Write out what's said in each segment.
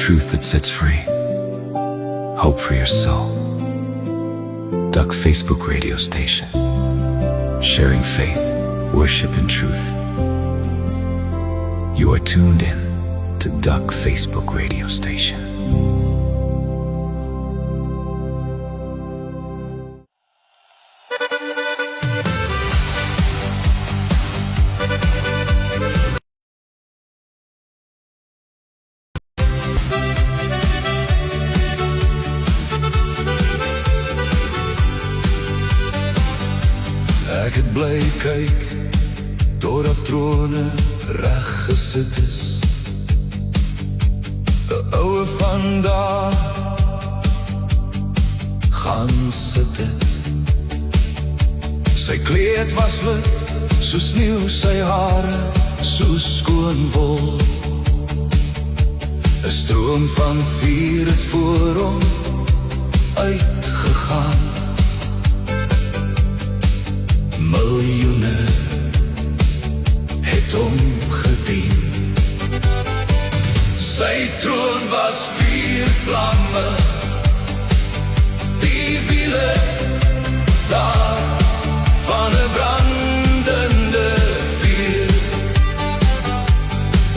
Truth that sets free. Hope for your soul. Duck Facebook radio station. Sharing faith, worship, and truth. You are tuned in to Duck Facebook radio station. Ek het bly kyk totdat trone reg gesit is. 'n Oue van daar gaan sit het. Sy kleed was wit soos sneeu, sy hare soos skoon wol. 'n Stroom van vuur het voor hom uitgegaan. Miljoene het hom gedien. Sy troon was vier vlamme, die wiele daar van 'n brandende vuur.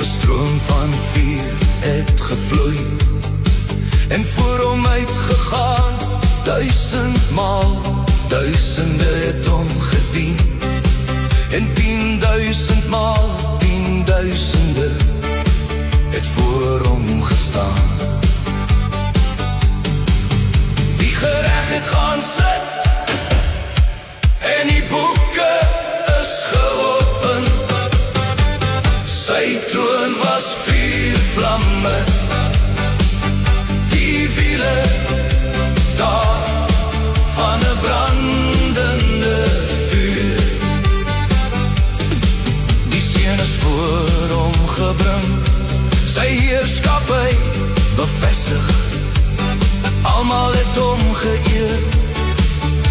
'n Stroom van vuur het gevloei en voor hom uitgegaan. 1000 maal, duisende het hom gedien. En 10.000 maal 10.000e het voor hom gestaan. Die gereg het gaan sit en die boeke is geopen. Sy troon was vier vlamme, die wiele daar van 'n brandende vuur. Die seun is voor hom gebring, sy heerskappy bevestig. Almal het hom geëer,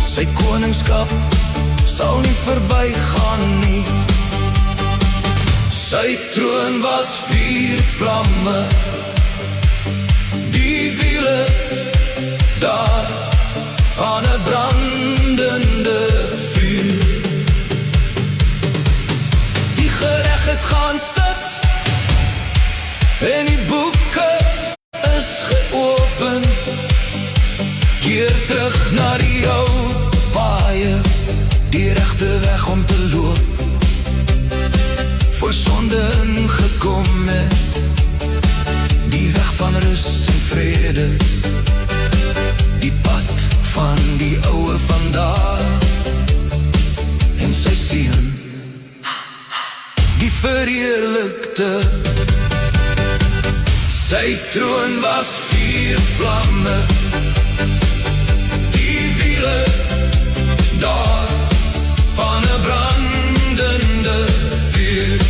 sy koningskap sal nie verbygaan nie. Sy troon was vier vlamme, die wiele daar van 'n brandende vuur. Die gereg het gaan sit en die boeke is geopen. Keer terug na die ou paaie, die regte weg om te loop. Voor sonde ingekom het, die weg van rus en vrede. Die pad van die oue vandaar en sy seun, die verheerlikte. Sy troon was vier vlamme, die wiele daar van 'n brandende vuur.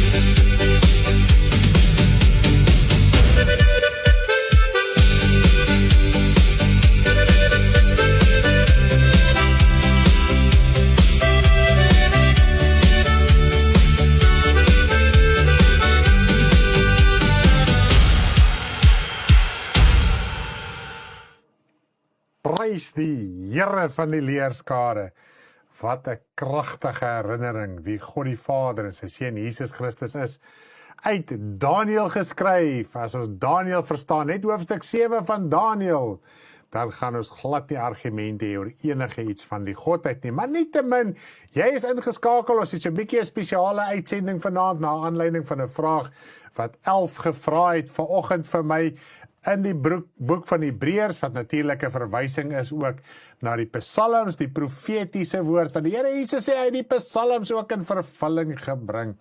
Prys die Here van die leerskare. Wat 'n kragtige herinnering wie God die Vader en sy seun Jesus Christus is. Uit Daniël geskryf. As ons Daniël verstaan, net hoofstuk 7 van Daniël, dan gaan ons glad nie argumente hê oor enige iets van die Godheid nie. Maar nietemin, jy is ingeskakel, ons het so 'n bietjie 'n spesiale uitsending vanaand, na aanleiding van 'n vraag wat 11 gevra het vanoggend vir my, in die boek van Hebreërs, wat natuurlik 'n verwysing is ook na die psalms, die profetiese woord van die Here Jesus sê hy het die psalms ook in vervulling gebring.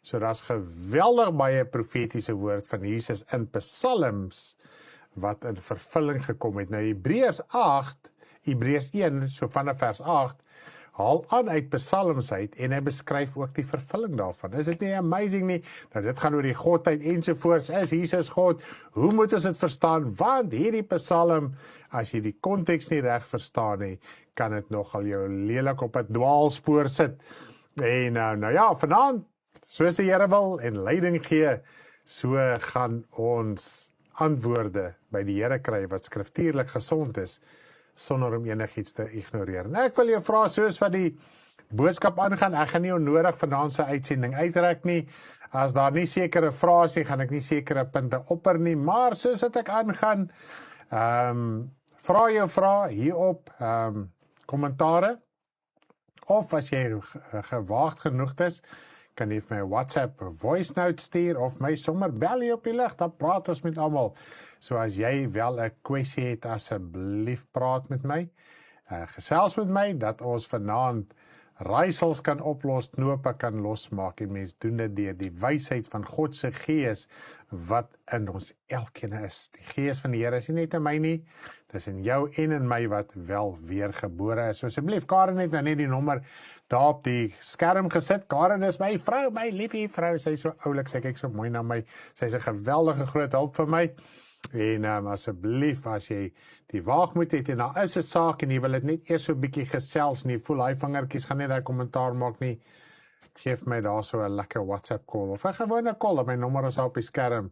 So daar's geweldig baie profetiese woord van Jesus in psalms wat in vervulling gekom het. Nou Hebreërs 1, so vanaf vers 8, haal aan uit psalms uit en hy beskryf ook die vervulling daarvan. Is dit nie amazing nie? Nou dit gaan oor die Godheid ensovoorts. Is Jesus God? Hoe moet ons dit verstaan? Want hierdie psalm, as jy die konteks nie reg verstaan nie, kan dit nogal jou lelik op 'n dwaalspoor sit. En nou ja, vanaand, soos die Here wil en leiding gee, so gaan ons antwoorde by die Here kry wat skriftuurlik gesond is, sonder om enigiets te ignoreer. En ek wil jou vra soos wat die boodskap aangaan, ek gaan nie onnodig vanaand se uitsending uitrek nie. As daar nie sekere vrae is nie, gaan ek nie sekere punte opper nie, maar soos wat ek aangaan, vra jou vrae hierop, kommentare, of as jy gewaagd genoeg is, kan jy vir my 'n WhatsApp voice note stuur, of my sommer bel hier op die lig, dan praat ons met almal. So as jy wel 'n kwessie het, asseblief praat met my, gesels met my, dat ons vanaand raaisels kan oplos, knope kan losmaak, en mens doen dit deur die wysheid van God se Gees, wat in ons elkeen is. Die Gees van die Here is nie net in my nie, dis in jou en in my wat wel weergebore is. So asseblief, Karen het nou net die nommer daar op die skerm gesit. Karen is my vrou, my liefie vrou, sy is so oulik, sy kyk so mooi na my, sy is 'n geweldige groot hulp vir my. En asseblief, as jy die waagmoed het en daar is 'n saak en jy wil dit net eers so 'n bietjie gesels en jy voel hy vingertjies gaan nie daai kommentaar maak nie, geef my daar so 'n lekker WhatsApp call of 'n gewone call, op my nommer is op die skerm,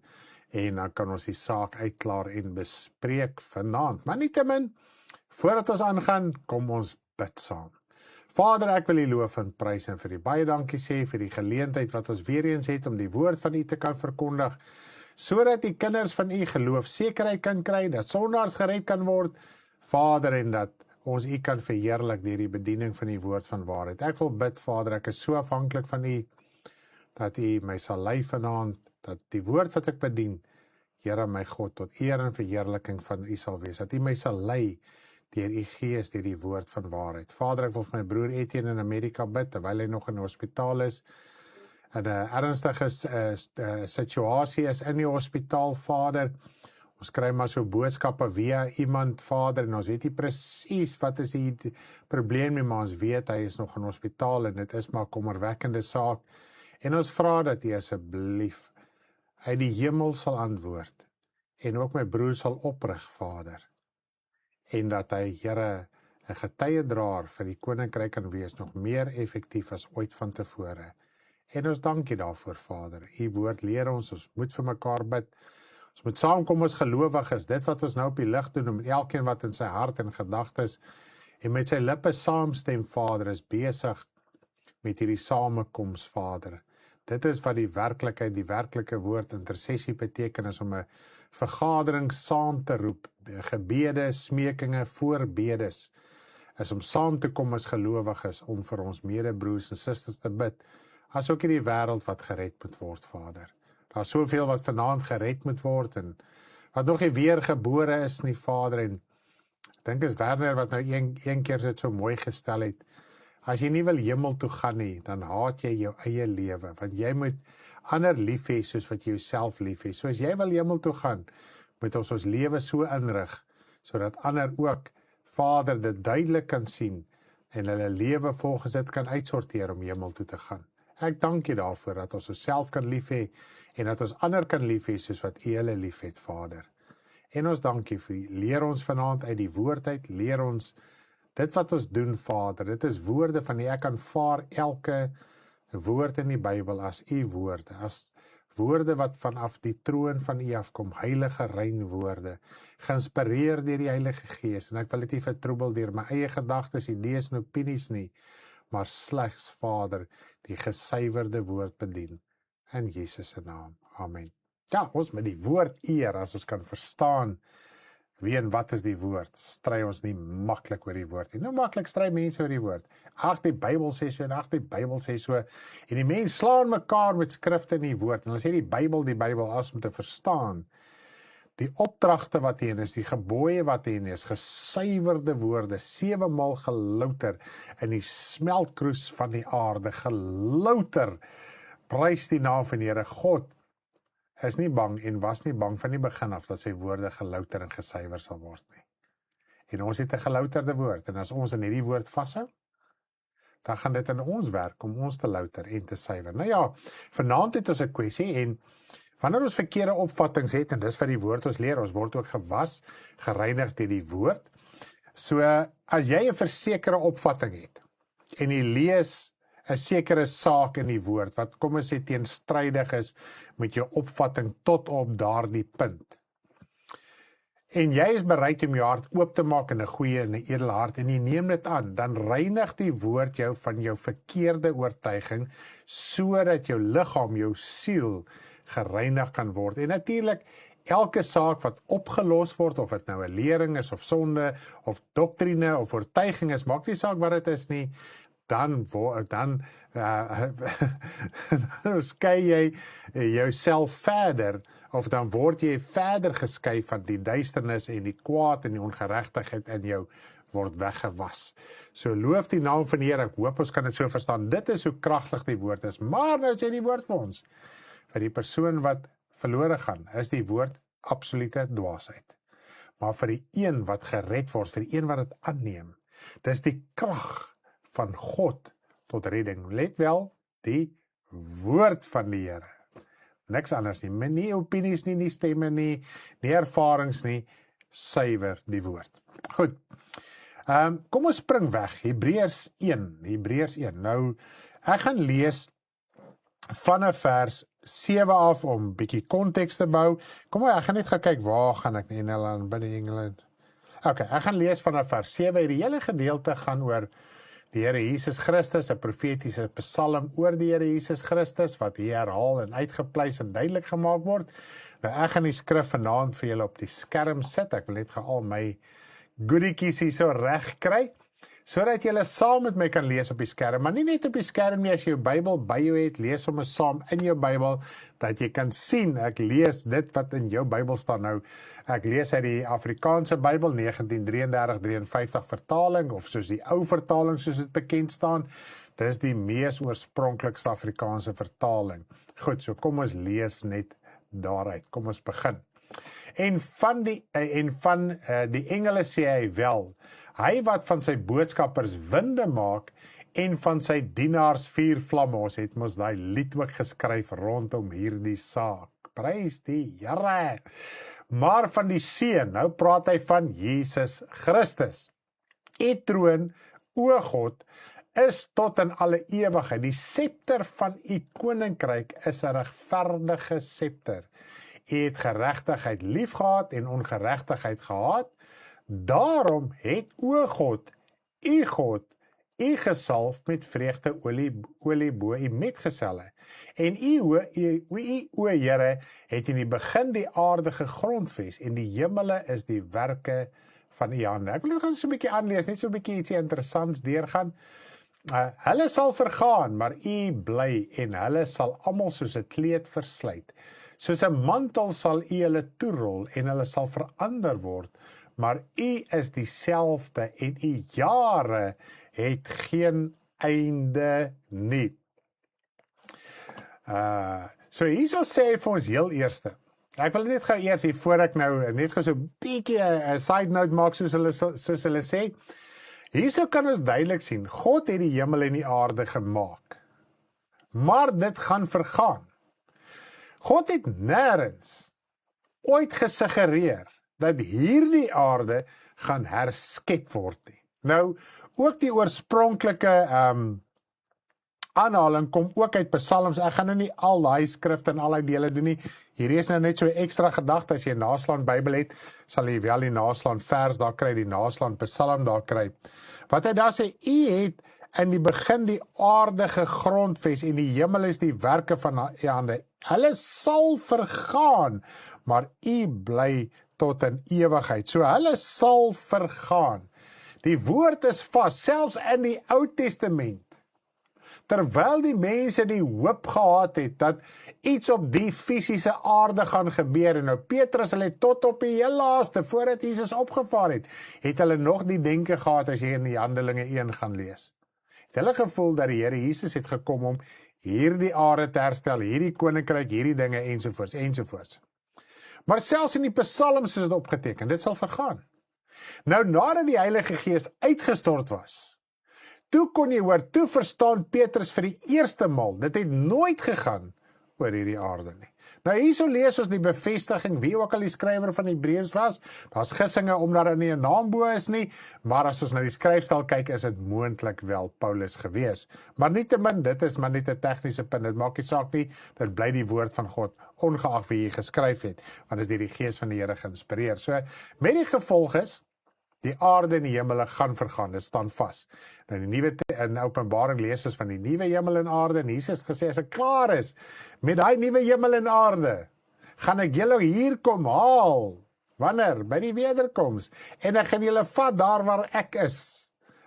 en dan kan ons die saak uitklaar en bespreek vanaand. Maar nietemin, voordat ons aangaan, kom ons bid saam. Vader, ek wil U loof en prys en vir U baie dankie sê vir die geleentheid wat ons weer eens het om die woord van U te kan verkondig, sodat die kinders van U geloof sekerheid kan kry, dat sondaars gered kan word, Vader, en dat ons U kan verheerlik deur die bediening van die woord van waarheid. Ek wil bid, Vader, ek is so afhanklik van U, dat U my sal lei vanaand, dat die woord wat ek bedien, Here my God, tot eer en verheerliking van U sal wees, dat U my sal lei deur U Gees, deur die woord van waarheid. Vader, ek wil vir my broer Etienne in Amerika bid, terwyl hy nog in die hospitaal is, en 'n ernstige situasie is in die hospitaal, Vader. Ons kry maar so boodskappe via iemand, Vader, en ons weet nie presies wat is die probleem nie, maar ons weet hy is nog in hospitaal en dit is maar 'n kommerwekkende saak. En ons vra dat U asseblief uit die hemel sal antwoord en ook my broer sal oprig, Vader. En dat hy, Here, 'n getuiedraer vir die koninkryk kan wees, nog meer effektief as ooit van tevore. En ons dank U daarvoor, Vader. U woord leer ons moet vir mekaar bid. Ons moet saamkom as gelowiges, dit wat ons nou op die lig doen, met elkeen wat in sy hart en gedagtes en met sy lippe saamstem, Vader, is besig met hierdie samekoms, Vader. Dit is wat die werklikheid, die werklike woord intersessie beteken, is om 'n vergadering saam te roep, gebede, smekinge, voorbedes, is om saam te kom as gelowiges, om vir ons medebroers en susters te bid, as ook in die wêreld wat gered moet word, Vader. Daar is soveel wat vanaand gered moet word, en wat nog nie weergebore is nie, Vader, en ek dink is Werner wat nou een keer dit so mooi gestel het, as jy nie wil hemel toe gaan nie, dan haat jy jou eie lewe, want jy moet ander lief hê soos wat jy jouself lief hê. So as jy wil hemel toe gaan, moet ons lewe so inrig, sodat ander ook, Vader, dit duidelik kan sien, en hulle lewe volgens dit kan uitsorteer om hemel toe te gaan. Ek dank U daarvoor, dat ons osself kan lief hê, en dat ons ander kan lief hê, soos wat U hulle lief het, Vader. En ons dank U vir, leer ons vanaand uit die woord uit, leer ons dit wat ons doen, Vader, dit is woorde van U. Ek aanvaar elke woord in die Bybel as U woorde, as woorde wat vanaf die troon van U afkom, heilige, rein woorde, geïnspireer deur die Heilige Gees, en ek wil dit nie vertroebel deur my eie gedagtes, idees en opinies nie, maar slegs, Vader, die gesuiwerde woord bedien. In Jesus se naam. Amen. Ja, ons met die woord eer, as ons kan verstaan wie en wat is die woord, stry ons nie maklik oor die woord nie. Nou maklik stry mense oor die woord. Ag, die Bybel sê so, en ag, die Bybel sê so, en die mense slaan mekaar met skrifte in die woord, en hulle sê die Bybel, as om te verstaan, die opdragte wat hierin is, die gebooie wat hierin is, gesuiwerde woorde, 7 maal gelouter in die smeltkroes van die aarde, gelouter, prys die naam van die Here. God is nie bang en was nie bang van die begin af dat sy woorde gelouter en gesuiwer sal word nie. En ons het 'n gelouterde woord, en as ons in hierdie woord vashou, dan gaan dit in ons werk om ons te louter en te suiwer. Nou ja, vanaand het ons 'n kwessie, en wanneer ons verkeerde opvattings het, en dis wat die woord ons leer, ons word ook gewas, gereinig deur die woord. So, as jy 'n versekerde opvatting het, en jy lees 'n sekere saak in die woord, wat kom ons sê teenstrydig is met jou opvatting tot op daardie punt, en jy is bereid om jou hart oop te maak in 'n goeie en 'n edele hart, en jy neem dit aan, dan reinig die woord jou van jou verkeerde oortuiging, sodat jou liggaam, jou siel, gereinig kan word. En natuurlik, elke saak wat opgelos word, of dit nou 'n lering is, of sonde, of doktrine, of oortuiging is, maak nie saak wat dit is nie, dan skei jy jouself verder, of dan word jy verder geskei van die duisternis en die kwaad en die ongeregtigheid in jou word weggewas. So loof die naam van die Here, ek hoop ons kan dit so verstaan. Dit is hoe kragtig die woord is. Maar nou sê die woord vir ons, vir die persoon wat verlore gaan, is die woord absolute dwaasheid. Maar vir die een wat gered word, vir die een wat dit aanneem, dis die krag van God tot redding. Let wel, die woord van die Here. Niks anders nie, nie opinies nie, nie stemme nie, nie ervarings nie, suiwer die woord. Goed, kom ons spring weg, Hebreërs 1. Nou, ek gaan lees van vers 7 af om bietjie konteks te bou. Kom maar, ek gaan net gaan kyk, waar gaan ek in Engeland, binne Engeland? Ok, ek gaan lees van vers 7, die hele gedeelte gaan oor die Here Jesus Christus, 'n profetiese psalm oor die Here Jesus Christus, wat hier herhaal en uitgepleis en duidelik gemaak word. Nou, ek gaan die skrif vanaand vir julle op die skerm sit, ek wil net al my goediekies hier so reg kry, sodat julle saam met my kan lees op die skerm, maar nie net op die skerm nie, as jy jou Bybel by jou het, lees sommer saam in jou Bybel, dat jy kan sien, ek lees dit wat in jou Bybel staan. Nou, ek lees uit die Afrikaanse Bybel, 1933-53 vertaling, of soos die ou vertaling soos dit bekend staan, dit is die mees oorspronklikste Afrikaanse vertaling. Goed, so kom ons lees net daaruit, kom ons begin. En van die engele sê hy wel, hy wat van sy boodskappers winde maak, en van sy dienaars vuur vlamme, ons het mos daai lied ook geskryf rondom hierdie saak. Prys die Here. Maar van die Seun, nou praat hy van Jesus Christus. U troon, o God, is tot in alle ewigheid. Die scepter van u koninkryk is 'n regverdige scepter. U het geregtigheid liefgehad en ongeregtigheid gehaat. Daarom het o God, u gesalf met vreugdeolie bo u metgeselle. En u o Here, het in die begin die aarde gegrondves, en die hemele is die werke van u hande. Ek wil dit gaan so 'n bietjie aanlees, net so 'n bietjie ietsie interessants deurgaan. Hulle sal vergaan, maar u bly, en hulle sal almal soos 'n kleed verslyt. Soos 'n mantel sal u hulle toerol, en hulle sal verander word, maar u is dieselfde, en u jare het geen einde nie. So hierso sê hy vir ons heel eerste, ek wil net gou eers hier, voor ek nou net gou so 'n bietjie 'n side note maak, soos hulle sê, hierso kan ons duidelik sien, God het die hemel en die aarde gemaak, maar dit gaan vergaan. God het nêrens ooit gesuggereer dat hierdie aarde gaan herskep word nie. Nou, ook die oorspronklike aanhaling kom ook uit Psalms. Ek gaan nou nie al daai skrifte en al die dele doen nie. Hierdie is nou net so 'n ekstra gedagte. As jy 'n naslaan Bybel het, sal jy wel die naslaan vers daar kry, die naslaan Psalm daar kry. Wat hy daar sê, u het in die begin die aarde gegrondves, en die hemel is die werke van u hande. Hulle sal vergaan, maar u bly tot in ewigheid. So hulle sal vergaan. Die woord is vas, selfs in die Ou Testament. Terwyl die mense die hoop gehad het dat iets op die fisiese aarde gaan gebeur, en nou Petrus, hulle tot op die heel laaste, voordat Jesus opgevaar het hulle nog die denke gehad, as jy in die Handelinge 1 gaan lees. Het hulle gevoel dat die Here Jesus het gekom om hierdie aarde te herstel, hierdie koninkryk, hierdie dinge, ensovoorts, ensovoorts. Maar selfs in die Psalms is dit opgeteken, dit sal vergaan. Nou, nadat die Heilige Gees uitgestort was, toe kon jy hoor, toe verstaan Petrus vir die eerste maal, dit het nooit gegaan oor hierdie aarde nie. Nou hierso lees ons die bevestiging, wie ook al die skrywer van Hebreërs was, daar's gissinge omdat daar nie 'n naam bo is nie, maar as ons na die skryfstyl kyk, is dit moontlik wel Paulus gewees. Maar nietemin, dit is maar net 'n tegniese punt, dit maak nie saak nie, dit bly die woord van God, ongeag wie hy geskryf het, want dit is deur die Gees van die Here geïnspireer. So, met die gevolg is, die aarde en die hemele gaan vergaan, dit staan vas. Nou in Openbaring lees ons van die nuwe hemel en aarde, en Jesus het gesê, as ek klaar is met daai nuwe hemel en aarde, gaan ek julle hier kom haal. Wanneer? By die wederkoms. En ek gaan julle vat daar waar ek is.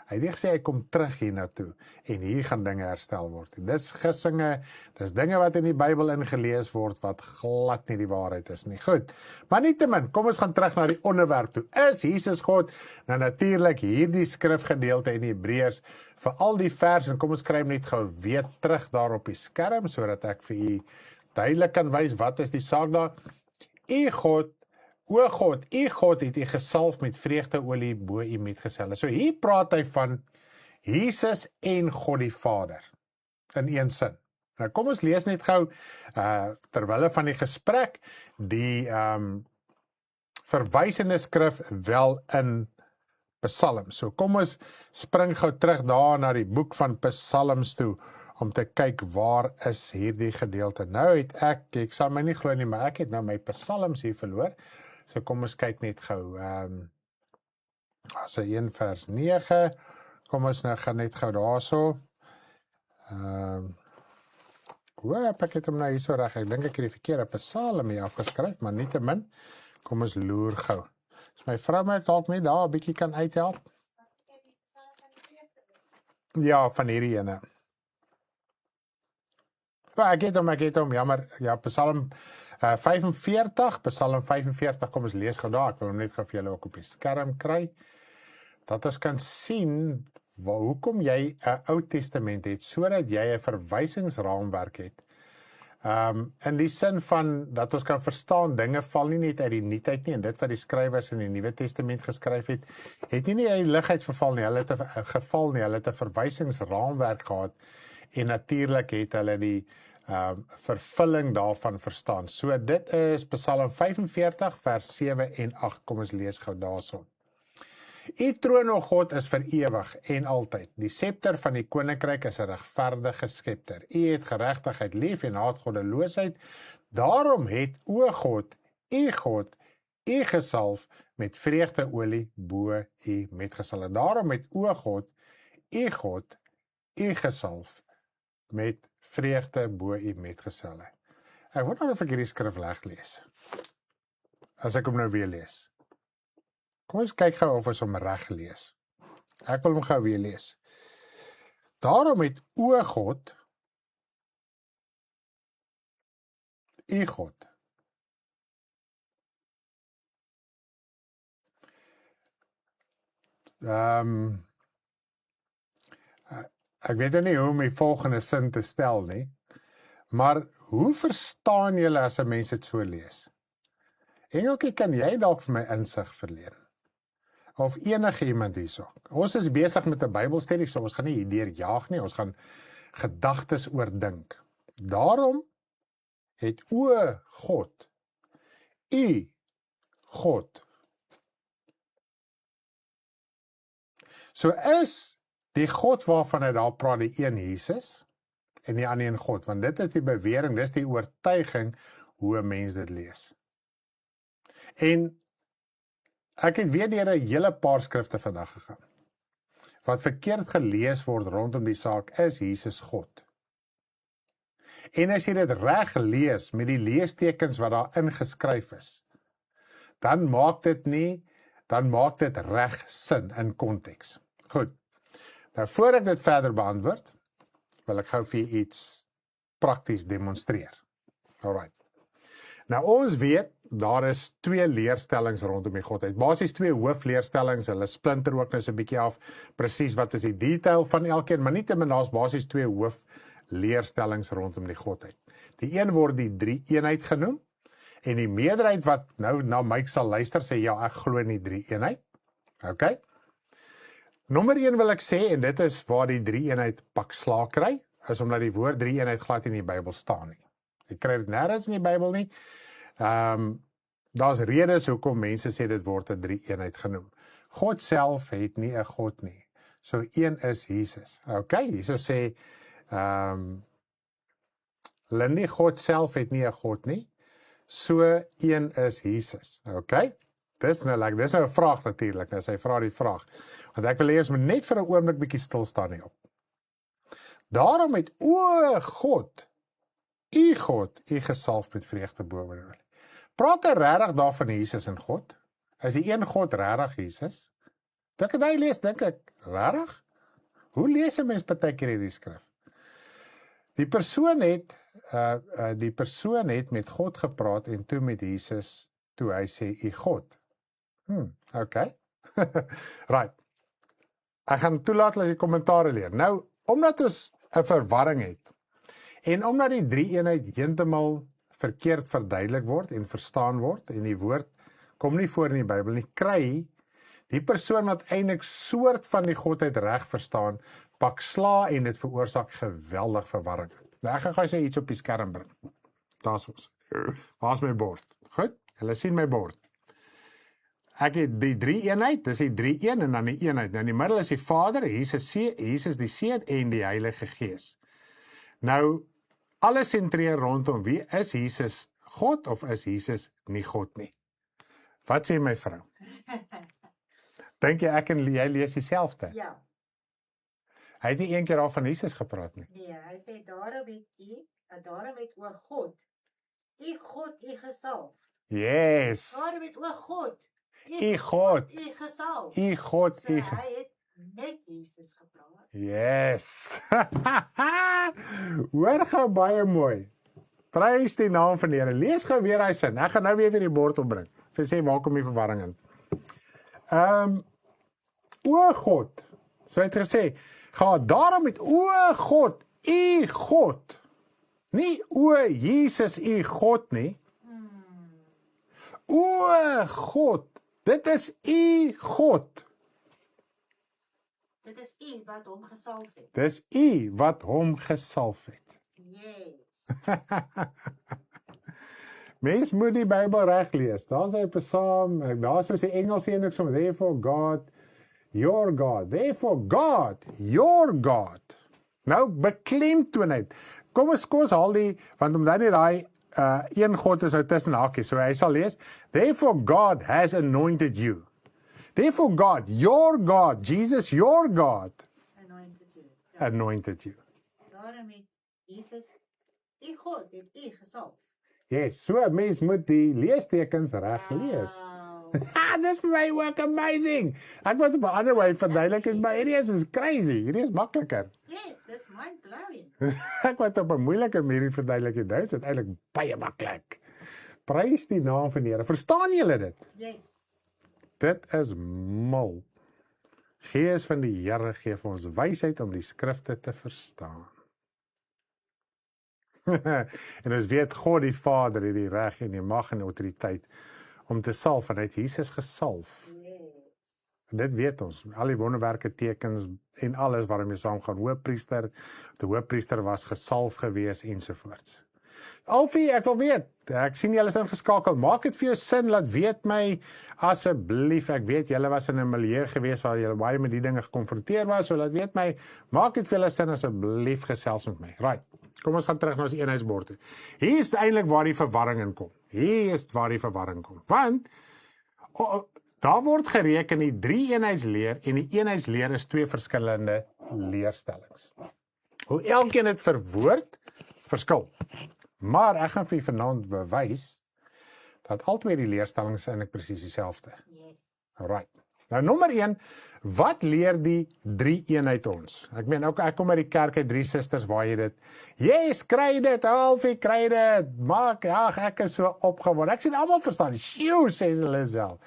Hy het nie gesê, ek kom terug hier naartoe, en hier gaan dinge herstel word. Dis gissinge, dis dinge wat in die Bybel ingelees word, wat glad nie die waarheid is nie. Goed, maar nietemin, kom ons gaan terug na die onderwerp toe. Is Jesus God? Nou natuurlik, hierdie skrifgedeelte in Hebreërs, vir al die vers, en kom ons skryf net gou weer terug daar op die skerm, sodat ek vir u duidelik kan wys, wat is die saak daar? O God, u God het u gesalf met vreugdeolie bo u metgeselle. So hier praat hy van Jesus en God die Vader, in een sin. Nou kom ons lees net gou, terwille van die gesprek, die verwysende skrif wel in Psalms. So kom ons spring gou terug daar na die boek van Psalms toe, om te kyk waar is hierdie gedeelte. Nou het ek sal my nie glo nie, maar ek het nou my Psalms hier verloor. So kom ons kyk net gou, as 1 vers 9, kom ons nou gaan net gou daarso, ek het hom nou hier so reg, ek dink ek het die verkeerde Psalm hier afgeskryf, maar nietemin, kom ons loer gou. As my vrou my dalk net daar 'n bietjie kan uithelp. Ja, van hierdie ene. Ek het hom, jammer, ja, Psalm 45, kom ons lees gou daar, ek wil hom net gou vir julle ook op die skerm kry, dat ons kan sien, hoekom jy 'n Ou Testament het, sodat jy 'n verwysingsraamwerk het, in die sin van, dat ons kan verstaan, dinge val nie net uit die nuutheid nie, en dit wat die skrywers in die Nuwe Testament geskryf het nie uit die lug uit verval nie, hulle het 'n verwysingsraamwerk gehad, en natuurlik het hulle die vervulling daarvan verstaan. So dit is Psalm 45 vers 7 en 8, kom ons lees gou daarso. U troon, o God, is vir ewig en altyd. Die scepter van die koninkryk is 'n regverdige skepter. U het geregtigheid lief en haat goddeloosheid. Daarom het, o God, u gesalf met vreugdeolie bo u metgeselle. Daarom het, o God, u gesalf met vreugde bo u metgeselle. Ek wonder of ek hierdie skrif reg lees. As ek hom nou weer lees. Kom ons kyk gou of ons hom reg lees. Ek wil hom gou weer lees. Daarom het, o God, u God, ek weet nie hoe om die volgende sin te stel nie, maar hoe verstaan julle as 'n mens dit so lees? Engeltjie, kan jy dalk vir my insig verleen? Of enige iemand hierso? Ons is besig met 'n Bybelstudie, so ons gaan nie hierdeur jaag nie, ons gaan gedagtes oordink. Daarom het, o God, u God. So is die God waarvan hy daar praat, die een Jesus, en die ander een God, want dit is die bewering, dit is die oortuiging, hoe 'n mens dit lees. En ek het weer deur 'n hele paar skrifte vandag gegaan, wat verkeerd gelees word rondom die saak, is Jesus God. En as jy dit reg lees, met die leestekens wat daar ingeskryf is, dan maak dit reg sin in konteks. Goed. Nou, voor ek dit verder beantwoord, wil ek gou vir iets prakties demonstreer. Alright. Nou, ons weet, daar is 2 leerstellings rondom die Godheid. Basies 2 hoofleerstellings, hulle splinter ook nou so 'n bietjie af, presies wat is die detail van elkeen, maar nietemin daar's basies 2 hoofleerstellings rondom die Godheid. Die een word die 3-eenheid genoem, en die meerderheid wat nou na my sal luister, sê ja, ek glo in die 3-eenheid. Okay? Nommer 1 wil ek sê, en dit is waar die 3-eenheid pak slaag kry, is omdat die woord 3-eenheid glad in die Bybel staan nie. Jy kry dit nêrens in die Bybel nie. Daar's redes hoekom mense sê dit word 'n drie-eenheid genoem. God self het nie 'n God nie. So een is Jesus. Okay, hierso sê Lindy, God self het nie 'n God nie. So een is Jesus. Okay? Dis nou 'n vraag natuurlik. Nou sy vra die vraag. Want ek wil hê ons moet net vir 'n oomblik bietjie stil staan hierop. Daarom het God, u gesalf met vreugde bo oor olie. Praat hy regtig daar van Jesus en God? Is die een God regtig Jesus? Dink jy lees, dink ek, regtig? Hoe lees 'n mens partykeer hierdie skrif? Die persoon het met God gepraat en toe met Jesus, toe hy sê, u God. Okay. Right. Ek gaan toelaat dat jy kommentare leer. Nou, omdat ons 'n verwarring het, en omdat die drie-eenheid heeltemal verkeerd verduidelik word en verstaan word, en die woord kom nie voor in die Bybel nie, kry die persoon wat eintlik soort van die Godheid reg verstaan, pak sla en dit veroorsaak geweldig verwarring. Nou, ek gaan sê iets op die skerm bring. Daar's ons. Waar's my bord? Goed, hulle sien my bord. Ek het die drie-eenheid, dis die drie-een en dan die eenheid. Nou in die middel is die Vader, Jesus die Seun en die Heilige Gees. Nou, alles sentreer rondom wie is Jesus God of is Jesus nie God nie? Wat sê my vrou? Dink jy ek en jy lees dieselfde? Ja, Hy het nie een keer al van Jesus gepraat nie. nee, hy sê daarom het o God, u gesalf. Yes. Daarom het o God, U God, u gesalf. u God, So hy het met Jesus gepraat. Yes. Hoor gou baie mooi. Prys die naam van die Here. Lees gou weer hy sin. Ek gaan nou weer vir die bord opbring. Vir sê waar kom die verwarring in. O God. So hy het gesê, ga daarom met o God, u God. Nie o Jesus, u God nie. O God. Dit is u God. Dit is u wat hom gesalf het. Dis u wat hom gesalf het. Yes. Mens moet die Bybel reg lees. Daar's 'n Psalm, daar's soos die Engels een ook so, therefore God, your God. Therefore God, your God. Nou beklemtoon dit. Kom ons haal die, want omdat nie daai een God is nou tussen hakies, so hy sal lees, therefore God has anointed you. Therefore God, your God, Jesus, your God, Anointed you. Ja, anointed you. daarom het Jesus, u God, het u gesalf. Yes, so mens moet die leestekens reg lees. Wow. Dis vir my ook amazing. Ek moet op 'n ander wyse verduidelik, maar hierdie is crazy. Hierdie is makliker. Yes, dis mind-blowing. Ek moet op 'n moeiliker manier verduidelik. Dit is eintlik baie maklik. Prys die naam van die Here. Verstaan julle dit? Yes. Dit is mal. Gees van die Here gee vir ons wysheid om die skrifte te verstaan. En ons weet God die Vader het die reg en die mag en die autoriteit om te salf, en hy het Jesus gesalf. Yes. Dit weet ons, al die wonderwerke, tekens en alles waarmee saamgaan. Hoëpriester, die hoëpriester was gesalf gewees ensovoorts. Alfie, ek wil weet, ek sien julle is ingeskakel, maak dit vir jou sin, laat weet my asseblief, ek weet julle was in 'n milieu gewees waar julle baie met die dinge gekonfronteer was, so laat weet my, maak dit vir julle sin asseblief, gesels met my. Right, kom ons gaan terug na ons eenheidsbord toe. Hier is eintlik waar die verwarring in kom. Hier is waar die verwarring kom, want daar word gereken die drie-eenheidsleer en die eenheidsleer is twee verskillende leerstellings. Hoe elkeen het verwoord, verskil. Maar ek gaan vir julle vanaand bewys dat albei die leerstellings eintlik presies dieselfde. Yes. Alright. Nou nommer 1, wat leer die drie-eenheid ons? Ek meen ook ek kom uit die kerk uit 3 susters waar jy dit. Yes, kry dit, Alfie, kry dit. Maak, ag ek is so opgewonde. Ek sien almal verstaan. Sjoe, sê hulle self.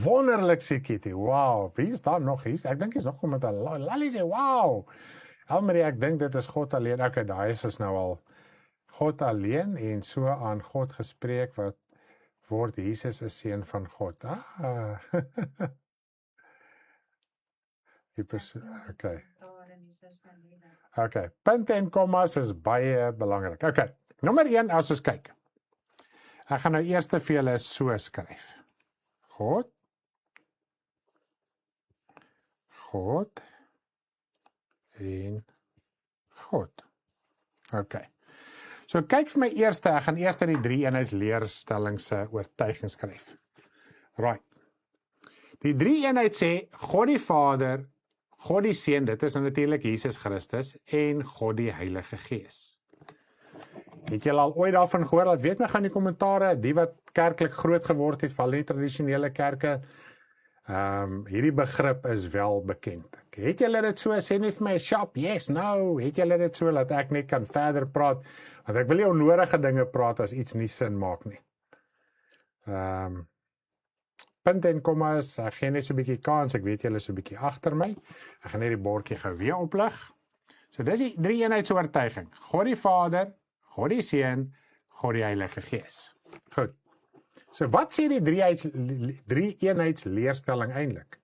Wonderlik sê Kitty. Wow, wie is daar nog hier? Ek dink is nog kom met 'n Lally sê wow. Elmarie, ek dink dit is God alleen. Okay, daai is nou al God alleen en so aan God gespreek wat word Jesus 'n seun van God. Die persoon, okay. Daar in Jesus van lewe. Okay, punte en kommas is baie belangrik. Okay, Nommer 1, as ons kyk. Ek gaan nou eers vir julle so skryf. God en God. OK. So kyk vir my eerste, ek gaan eers die 3 eenheidsleerstelling se oortuiging skryf. Right. Die 3 eenheid sê, God die Vader, God die Seun, dit is natuurlik Jesus Christus, en God die Heilige Gees. Het julle al ooit daarvan gehoor? Laat weet my gaan die kommentare, die wat kerklik groot geword het, val in tradisionele kerke, hierdie begrip is wel bekend. Het julle dit so, sê net vir my, sharp, yes, no, het julle dit so, dat ek net kan verder praat, want ek wil nie onnodige dinge praat as iets nie sin maak nie. Punt en kommas, ek gee net so 'n bietjie kans, ek weet julle is so 'n bietjie agter my, ek gaan net die bordjie gou weer oplig. So dis die 3 eenheidsoortuiging, God die Vader, God die Seun, God die Heilige Gees. Goed. So wat sê die 3 eenheidsleerstelling eintlik?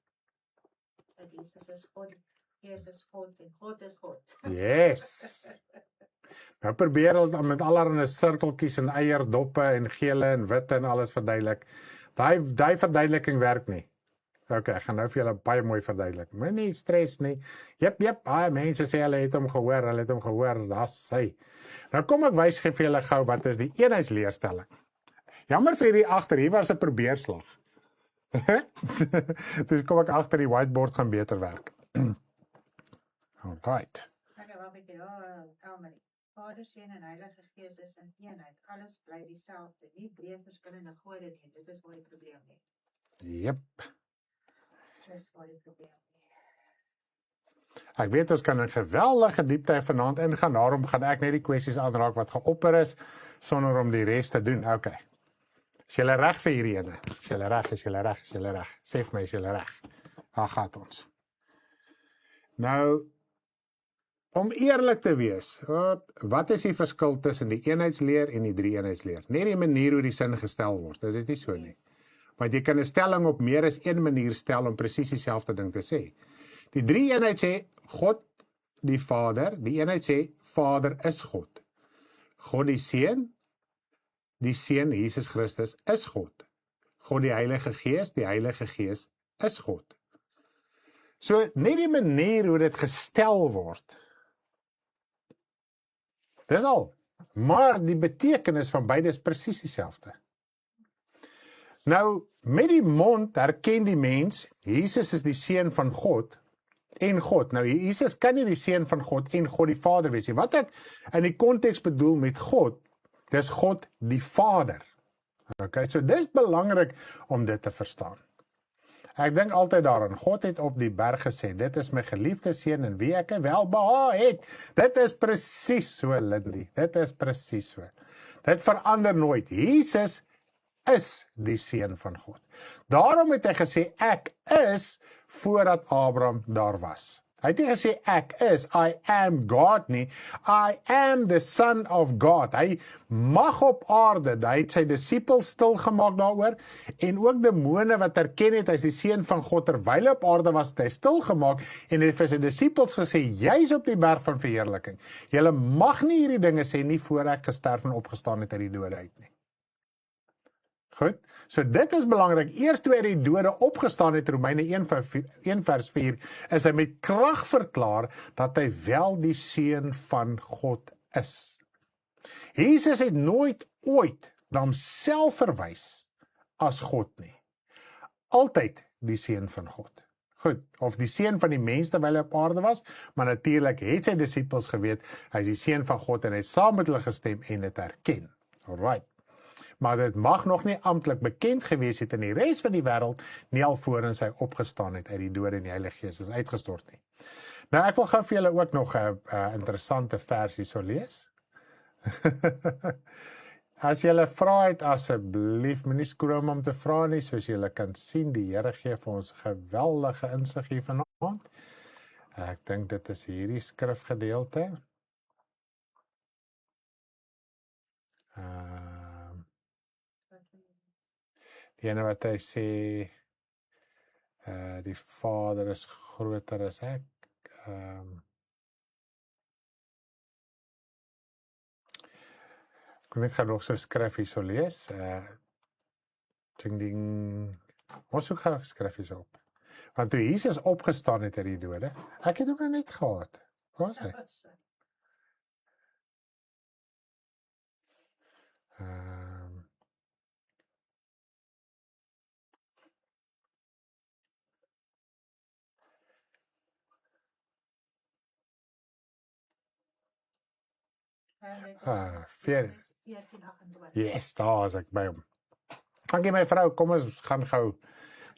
Dat Jesus is God, Jesus is God en God is God. Yes. Nou probeer hulle met allerlei sirkeltjies en eierdoppe en gele en witte en alles verduidelik. Daai verduideliking werk nie. OK, ek gaan nou vir julle baie mooi verduidelik. Moenie stres nie. Jep, mense sê hulle het hom gehoor, dis hy. Nou kom ek wys vir julle gou wat is die eenheidsleerstelling. Jammer vir hierdie agter, hier was 'n probeerslag. Dus kom ek agter die whiteboard gaan beter werk. Alright. Okay, wat weet jy? Elmarie. Vader, Seun en Heilige Gees is in eenheid. Alles bly dieselfde. Nie 3 verskillende gode nie. Dit is waar die probleem lê. Jep. Dis waar die probleem lê. Ek weet ons kan in geweldige diepte vanaand ingaan, daarom gaan ek net die kwessies aanraak wat geopper is, sonder om die res te doen. OK. Is julle reg vir hierdie ene? Is julle reg? Sê vir my, is julle reg? Daar gaan ons. Nou, om eerlik te wees, wat is die verskil tussen die eenheidsleer en die 3 eenheidsleer? Net die manier hoe die sin gestel word, is dit nie so nie? Want jy kan 'n stelling op meer as een manier stel om presies dieselfde ding te sê. Die 3 eenheid sê, God die Vader, die eenheid sê, Vader is God. God die Seun, Jesus Christus, is God. God die Heilige Gees is God. So, net die manier hoe dit gestel word, dis al. Maar die betekenis van beide is presies dieselfde. Nou, met die mond erken die mens, Jesus is die Seun van God, en God. Nou, Jesus kan nie die Seun van God en God die Vader wees nie. Wat ek in die konteks bedoel met God, dis God die Vader. Okay, so dis belangrik om dit te verstaan. Ek dink altyd daaraan, God het op die berg gesê, dit is my geliefde Seun in wie ek welbehae het. Dit is presies so, Lindy. Dit is presies so. Dit verander nooit. Jesus is die Seun van God. Daarom het hy gesê, ek is, voordat Abraham daar was. Hy het nie gesê, ek is, I am God nie, I am the Son of God. Hy mag op aarde, hy het sy disippels stilgemaak daaroor, en ook demone wat erken het, hy is die Seun van God, terwyl hy op aarde was, het hy stilgemaak, en hy het vir sy disippels gesê, jy is op die berg van verheerliking. Julle mag nie hierdie dinge sê, nie voor ek gesterf en opgestaan het uit die dode uit nie. Goed, so dit is belangrik, eers toe hy die dode opgestaan het, Romeine 1 vers 4, is hy met krag verklaar, dat hy wel die Seun van God is. Jesus het nooit ooit na homself verwys as God nie. Altyd die Seun van God. Goed, of die Seun van die mens terwyl hy op aarde was, maar natuurlik het sy disippels geweet, hy is die Seun van God en hy het saam met hulle gestem en dit erken. Alright. Maar dit mag nog nie amptelik bekend gewees het in die res van die wêreld, nie alvorens hy opgestaan het uit die dode en die Heilige Gees is uitgestort nie. Nou ek wil gou vir julle ook nog 'n interessante versie so lees. As julle vra het, asseblief moenie skroom om te vra nie, soos julle kan sien, die Here gee vir ons geweldige insig hier vanaand. Ek dink dit is hierdie skrifgedeelte. Die ene wat hy sê, die Vader is groter as ek. Ek net gaan nog so skrif hier so lees. Ding ding. Ons soek gou skrif hier so op. Want toe Jesus opgestaan het uit die dode, ek het hom nou net gehad. Waar is hy? Vier. 14:28. Yes, daar is ek by hom. Dankie my vrou, kom ons gaan gou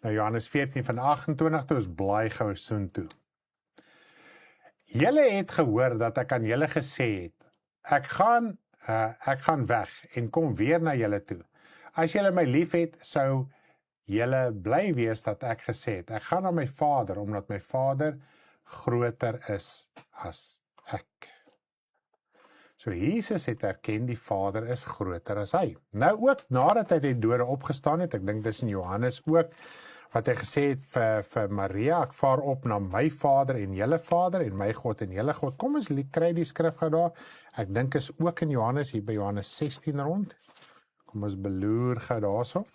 na Johannes 14 van 28 toe, ons blaai gou soontoe. Julle het gehoor dat ek aan julle gesê het, ek gaan weg en kom weer na julle toe. As julle my lief het, sou julle bly wees dat ek gesê het, ek gaan na my Vader, omdat my Vader groter is as ek. So Jesus het erken die Vader is groter as hy. Nou ook nadat hy die dode opgestaan het, ek dink dis in Johannes ook, wat hy gesê het vir Maria, ek vaar op na my Vader en julle Vader en my God en julle God. Kom ons kry die skrif gou daar. Ek dink is ook in Johannes, hier by Johannes 16 rond. Kom ons beloer gou daarso.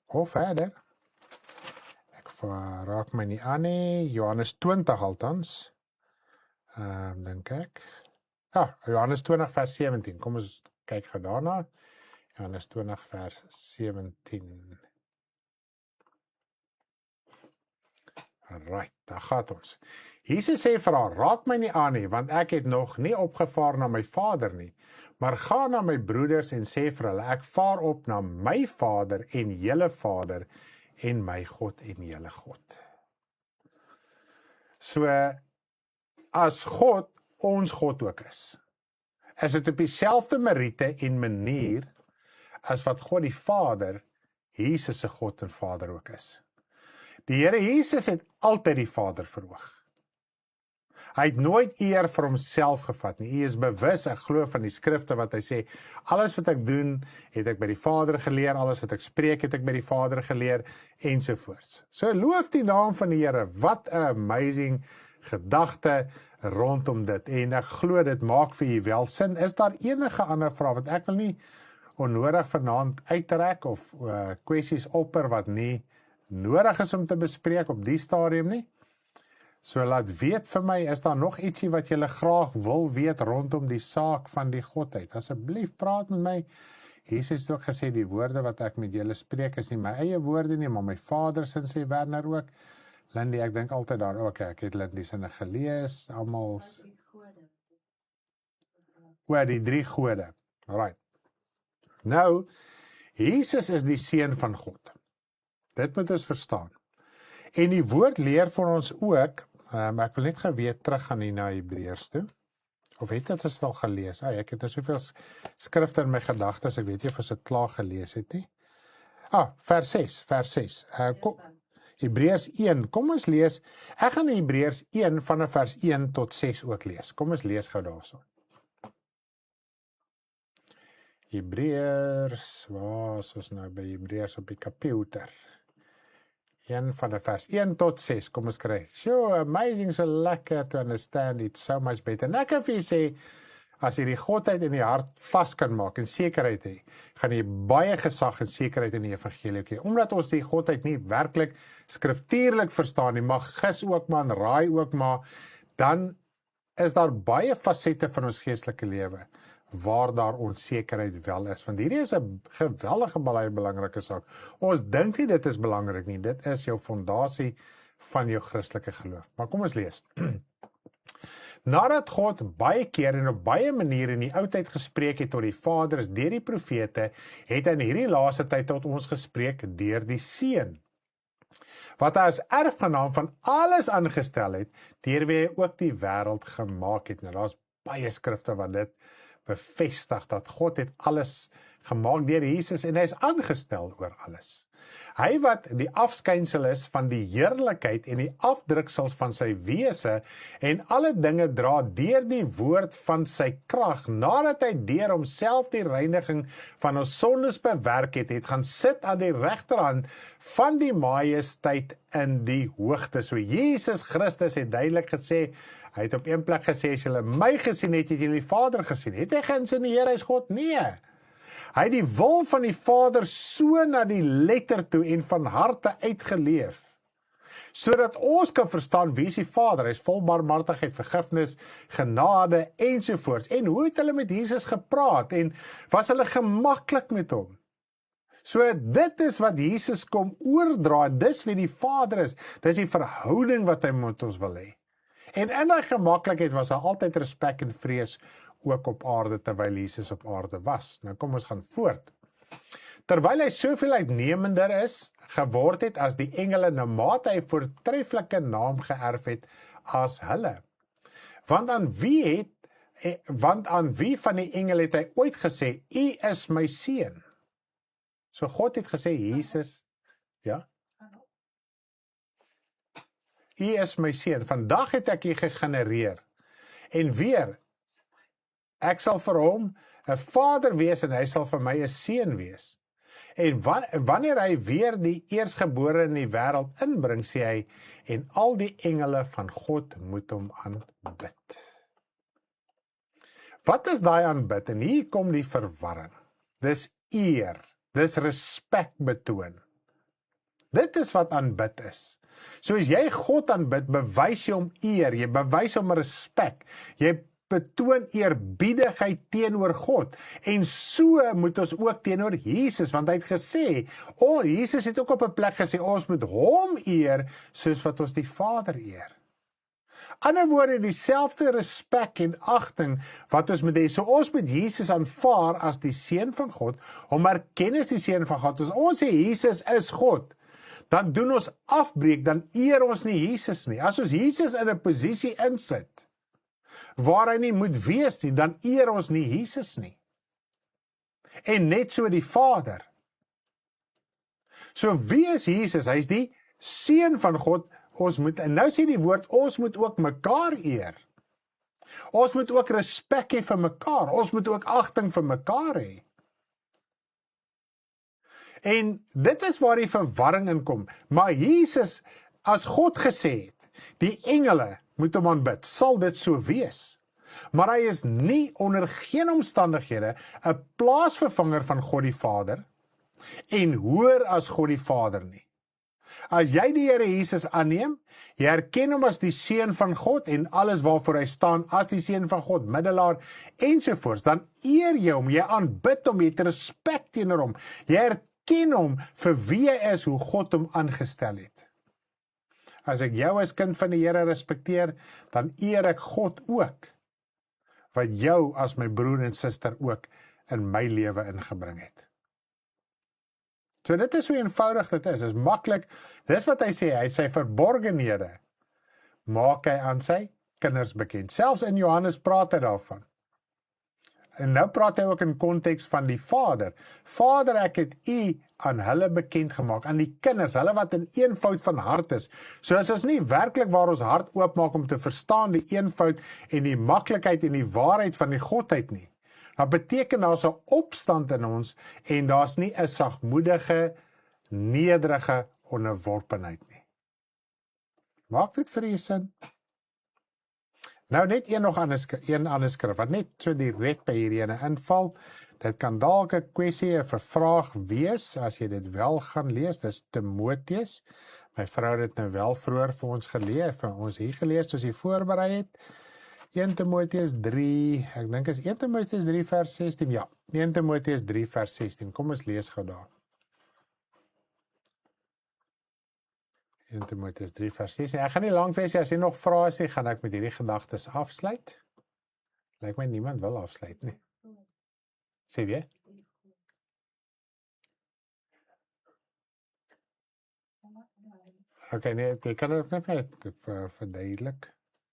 Of verder. Ek raak my nie aan nie. Johannes 20 althans. Dink ek. Johannes 20 vers 17. Kom ons kyk gou daarna. Johannes 20 vers 17. Right, daar gaat ons. Jesus sê vir haar, raak my nie aan nie, want ek het nog nie opgevaar na my Vader nie, maar ga na my broeders en sê vir hulle, ek vaar op na my Vader en julle Vader en my God en julle God. So, as God ons God ook is dit op dieselfde meriete en manier as wat God die Vader, Jesus se God en Vader ook is. Die Here Jesus het altyd die Vader verhoog. Hy het nooit eer vir homself gevat nie. Hy is bewus, ek glo van die skrifte wat hy sê, alles wat ek doen, het ek by die Vader geleer, alles wat ek spreek, het ek by die Vader geleer, ensovoorts. So loof die naam van die Here, wat 'n amazing gedagte rondom dit, en ek glo dit maak vir u wel sin. Is daar enige ander vraag, want ek wil nie onnodig vanaand uittrek, of kwessies opper wat nie nodig is om te bespreek op die stadium nie. So laat weet vir my, is daar nog ietsie wat julle graag wil weet rondom die saak van die Godheid? Asseblief praat met my. Jesus het ook gesê, die woorde wat ek met julle spreek is nie my eie woorde nie, maar my Vader sin, sê Werner ook. Lindy, ek dink altyd daar ook, ek het Lindy sinne gelees, almal. Die 3 gode. Alright. Nou, Jesus is die seun van God. Dit moet ons verstaan. En die woord leer vir ons ook, ek wil net geweet terug gaan hier na Hebreërs toe, of het dit ons al gelees? Ek het soveel skrifte in my gedagtes, ek weet nie of ons dit klaar gelees het nie. Vers 6. Hebreërs 1, kom ons lees, ek gaan Hebreërs 1 vanaf vers 1 tot 6 ook lees. Kom ons lees gou daarso. Hebreërs, waar is ons nou by Hebreërs op die computer? 1 van vers 1 tot 6, kom ons kry. So amazing, so lekker to understand it so much better. En ek kan vir jy sê, as jy die Godheid in die hart vas kan maak en sekerheid hê, gaan jy baie gesag en sekerheid in die evangelie hê. Omdat ons die Godheid nie werklik skriftuurlik verstaan nie, maar gis ook maar en raai ook maar, dan is daar baie fasette van ons geestelike lewe waar daar onsekerheid wel is. Want hierdie is 'n geweldige belangrike saak. Ons dink nie dit is belangrik nie, dit is jou fondasie van jou Christelike geloof. Maar kom ons lees. Nadat God baie keer en op baie maniere in die oudheid gespreek het tot die vaders deur die profete, het hy in hierdie laaste tyd tot ons gespreek deur die Seun, wat hy as erfgenaam van alles aangestel het, deur wie hy ook die wêreld gemaak het. Nou daar's baie skrifte wat dit bevestig, dat God het alles gemaak deur Jesus en hy is aangestel oor alles. Hy wat die afskynsel is van die heerlikheid en die afdruksels van sy wese en alle dinge dra deur die woord van sy krag, nadat hy deur homself die reiniging van ons sondes bewerk het gaan sit aan die regterhand van die majesteit in die hoogte. So Jesus Christus het duidelik gesê, hy het op een plek gesê, as julle my gesien het, het julle die Vader gesien. Het hy geïnsinueer hy is God? Nee. Hy het die wil van die Vader so na die letter toe en van harte uitgeleef, sodat ons kan verstaan wie is die Vader. Hy is vol barmhartigheid, vergifnis, genade ensovoorts. En hoe het hulle met Jesus gepraat en was hulle gemaklik met hom? So dit is wat Jesus kom oordra, dis wie die Vader is. Dis die verhouding wat hy met ons wil hê. En in die gemaklikheid was daar altyd respek en vrees ook op aarde terwyl Jesus op aarde was. Nou kom ons gaan voort. Terwyl hy soveel uitnemender is, geword het as die engele, na mate hy voortreffelike naam geërf het as hulle. Want aan wie van die engele het hy ooit gesê, U is my seun? So God het gesê, Jesus, ja? U is my seun, vandag het ek u gegenereer. En weer, ek sal vir hom 'n vader wees en hy sal vir my 'n seun wees. En wanneer hy weer die eersgebore in die wêreld inbring, sê hy, en al die engele van God moet hom aanbid. Wat is daai aanbid? En hier kom die verwarring. Dis eer, dis respek betoon. Dit is wat aanbid is. So as jy God aanbid, bewys jy hom eer, jy bewys hom respek, jy betoon eerbiedigheid teenoor God. En so moet ons ook teenoor Jesus, want hy het gesê, Jesus het ook op 'n plek gesê, ons moet hom eer, soos wat ons die Vader eer. Ander woorde, dieselfde respek en agting wat ons moet hê. So ons moet Jesus aanvaar as die seun van God, hom erken as die seun van God. As ons sê Jesus is God, dan doen ons afbreek, dan eer ons nie Jesus nie. As ons Jesus in 'n posisie insit, waar hy nie moet wees nie, dan eer ons nie Jesus nie. En net so die Vader. So wie is Jesus? Hy is die seun van God. En nou sê die woord, ons moet ook mekaar eer. Ons moet ook respek hê vir mekaar. Ons moet ook agting vir mekaar hê. En dit is waar die verwarring in kom. Maar Jesus, as God gesê het, die engele moet hom aanbid, sal dit so wees. Maar hy is nie onder geen omstandighede 'n plaasvervanger van God die Vader en hoër as God die Vader nie. As jy die Here Jesus aanneem, jy erken hom as die seun van God en alles waarvoor hy staan as die seun van God, middelaar ensovoorts, dan eer jy hom, jy aanbid hom, jy het respek teenoor hom, jy erken hom vir wie hy is, hoe God hom aangestel het. As ek jou as kind van die Here respekteer, dan eer ek God ook, wat jou as my broer en suster ook in my lewe ingebring het. So dit is hoe eenvoudig dit is maklik, dis wat hy sê, hy sy verborgenhede maak hy aan sy kinders bekend. Selfs in Johannes praat hy daarvan. En nou praat hy ook in konteks van die Vader. Vader, ek het u aan hulle bekend gemaak, aan die kinders, hulle wat in eenvoud van hart is. So as ons nie werklik waar ons hart oopmaak om te verstaan die eenvoud en die maklikheid en die waarheid van die Godheid nie, dan beteken daar's 'n opstand in ons en daar's nie 'n sagmoedige, nederige onderworpenheid nie. Maak dit vir u sin? Nou net een ander skrif, wat net so direk by hierdie ene inval. Dit kan dalk 'n kwessie of 'n vraag wees, as jy dit wel gaan lees, dis Timoteus. My vrou het dit nou wel vroeër vir ons gelees, vir ons hier gelees, toe sy voorberei het. 1 Timoteus 3, ek dink is 1 Timoteus 3 vers 16, ja, 1 Timoteus 3 vers 16, kom ons lees gou daar. 1 Timoteus 3 vers 16, ek gaan nie lang wees, as jy nog vrae is, gaan ek met hierdie gedagtes afsluit. Lyk my niemand wil afsluit nie. Sê jy? Okay, nee, ek kan ook net verduidelik.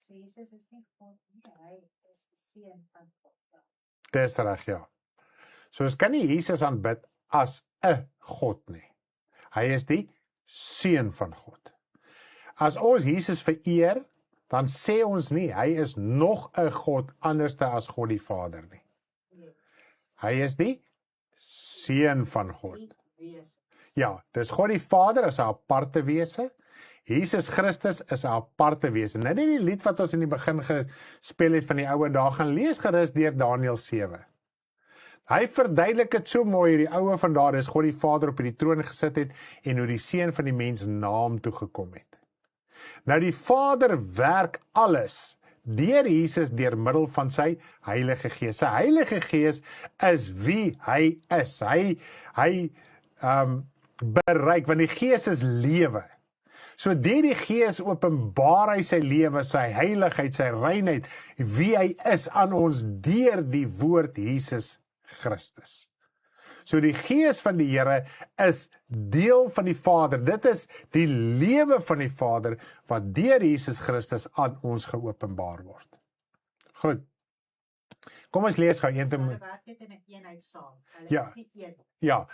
So Jesus is nie God nie, hy is die seun van God. Dis reg, ja. So ons kan nie Jesus aanbid as 'n God nie. Hy is die Seun van God. As ons Jesus vereer, dan sê ons nie, hy is nog 'n God anderste as God die Vader nie. Hy is die Seun van God. Ja, dis God die Vader is 'n aparte wese. Jesus Christus is 'n aparte wese. Nou nie die lied wat ons in die begin gespeel het van die oue dae, gaan lees gerus deur Daniël 7. Hy verduidelik dit so mooi, die oue van daar is God die Vader op die troon gesit het en hoe die Seun van die mens na hom toe gekom het. Nou die Vader werk alles deur Jesus deur middel van sy Heilige Gees. Sy Heilige Gees is wie hy is. Hy bereik, want die Gees is lewe. So deur die Gees openbaar hy sy lewe, sy heiligheid, sy reinheid, wie hy is aan ons deur die woord Jesus Christus. So die Gees van die Here is deel van die Vader. Dit is die lewe van die Vader wat deur Jesus Christus aan ons geopenbaar word. Goed. Kom ons lees gou 1 Hulle werk net in 'n eenheid saam. Hulle Ja. is nie een. Ja,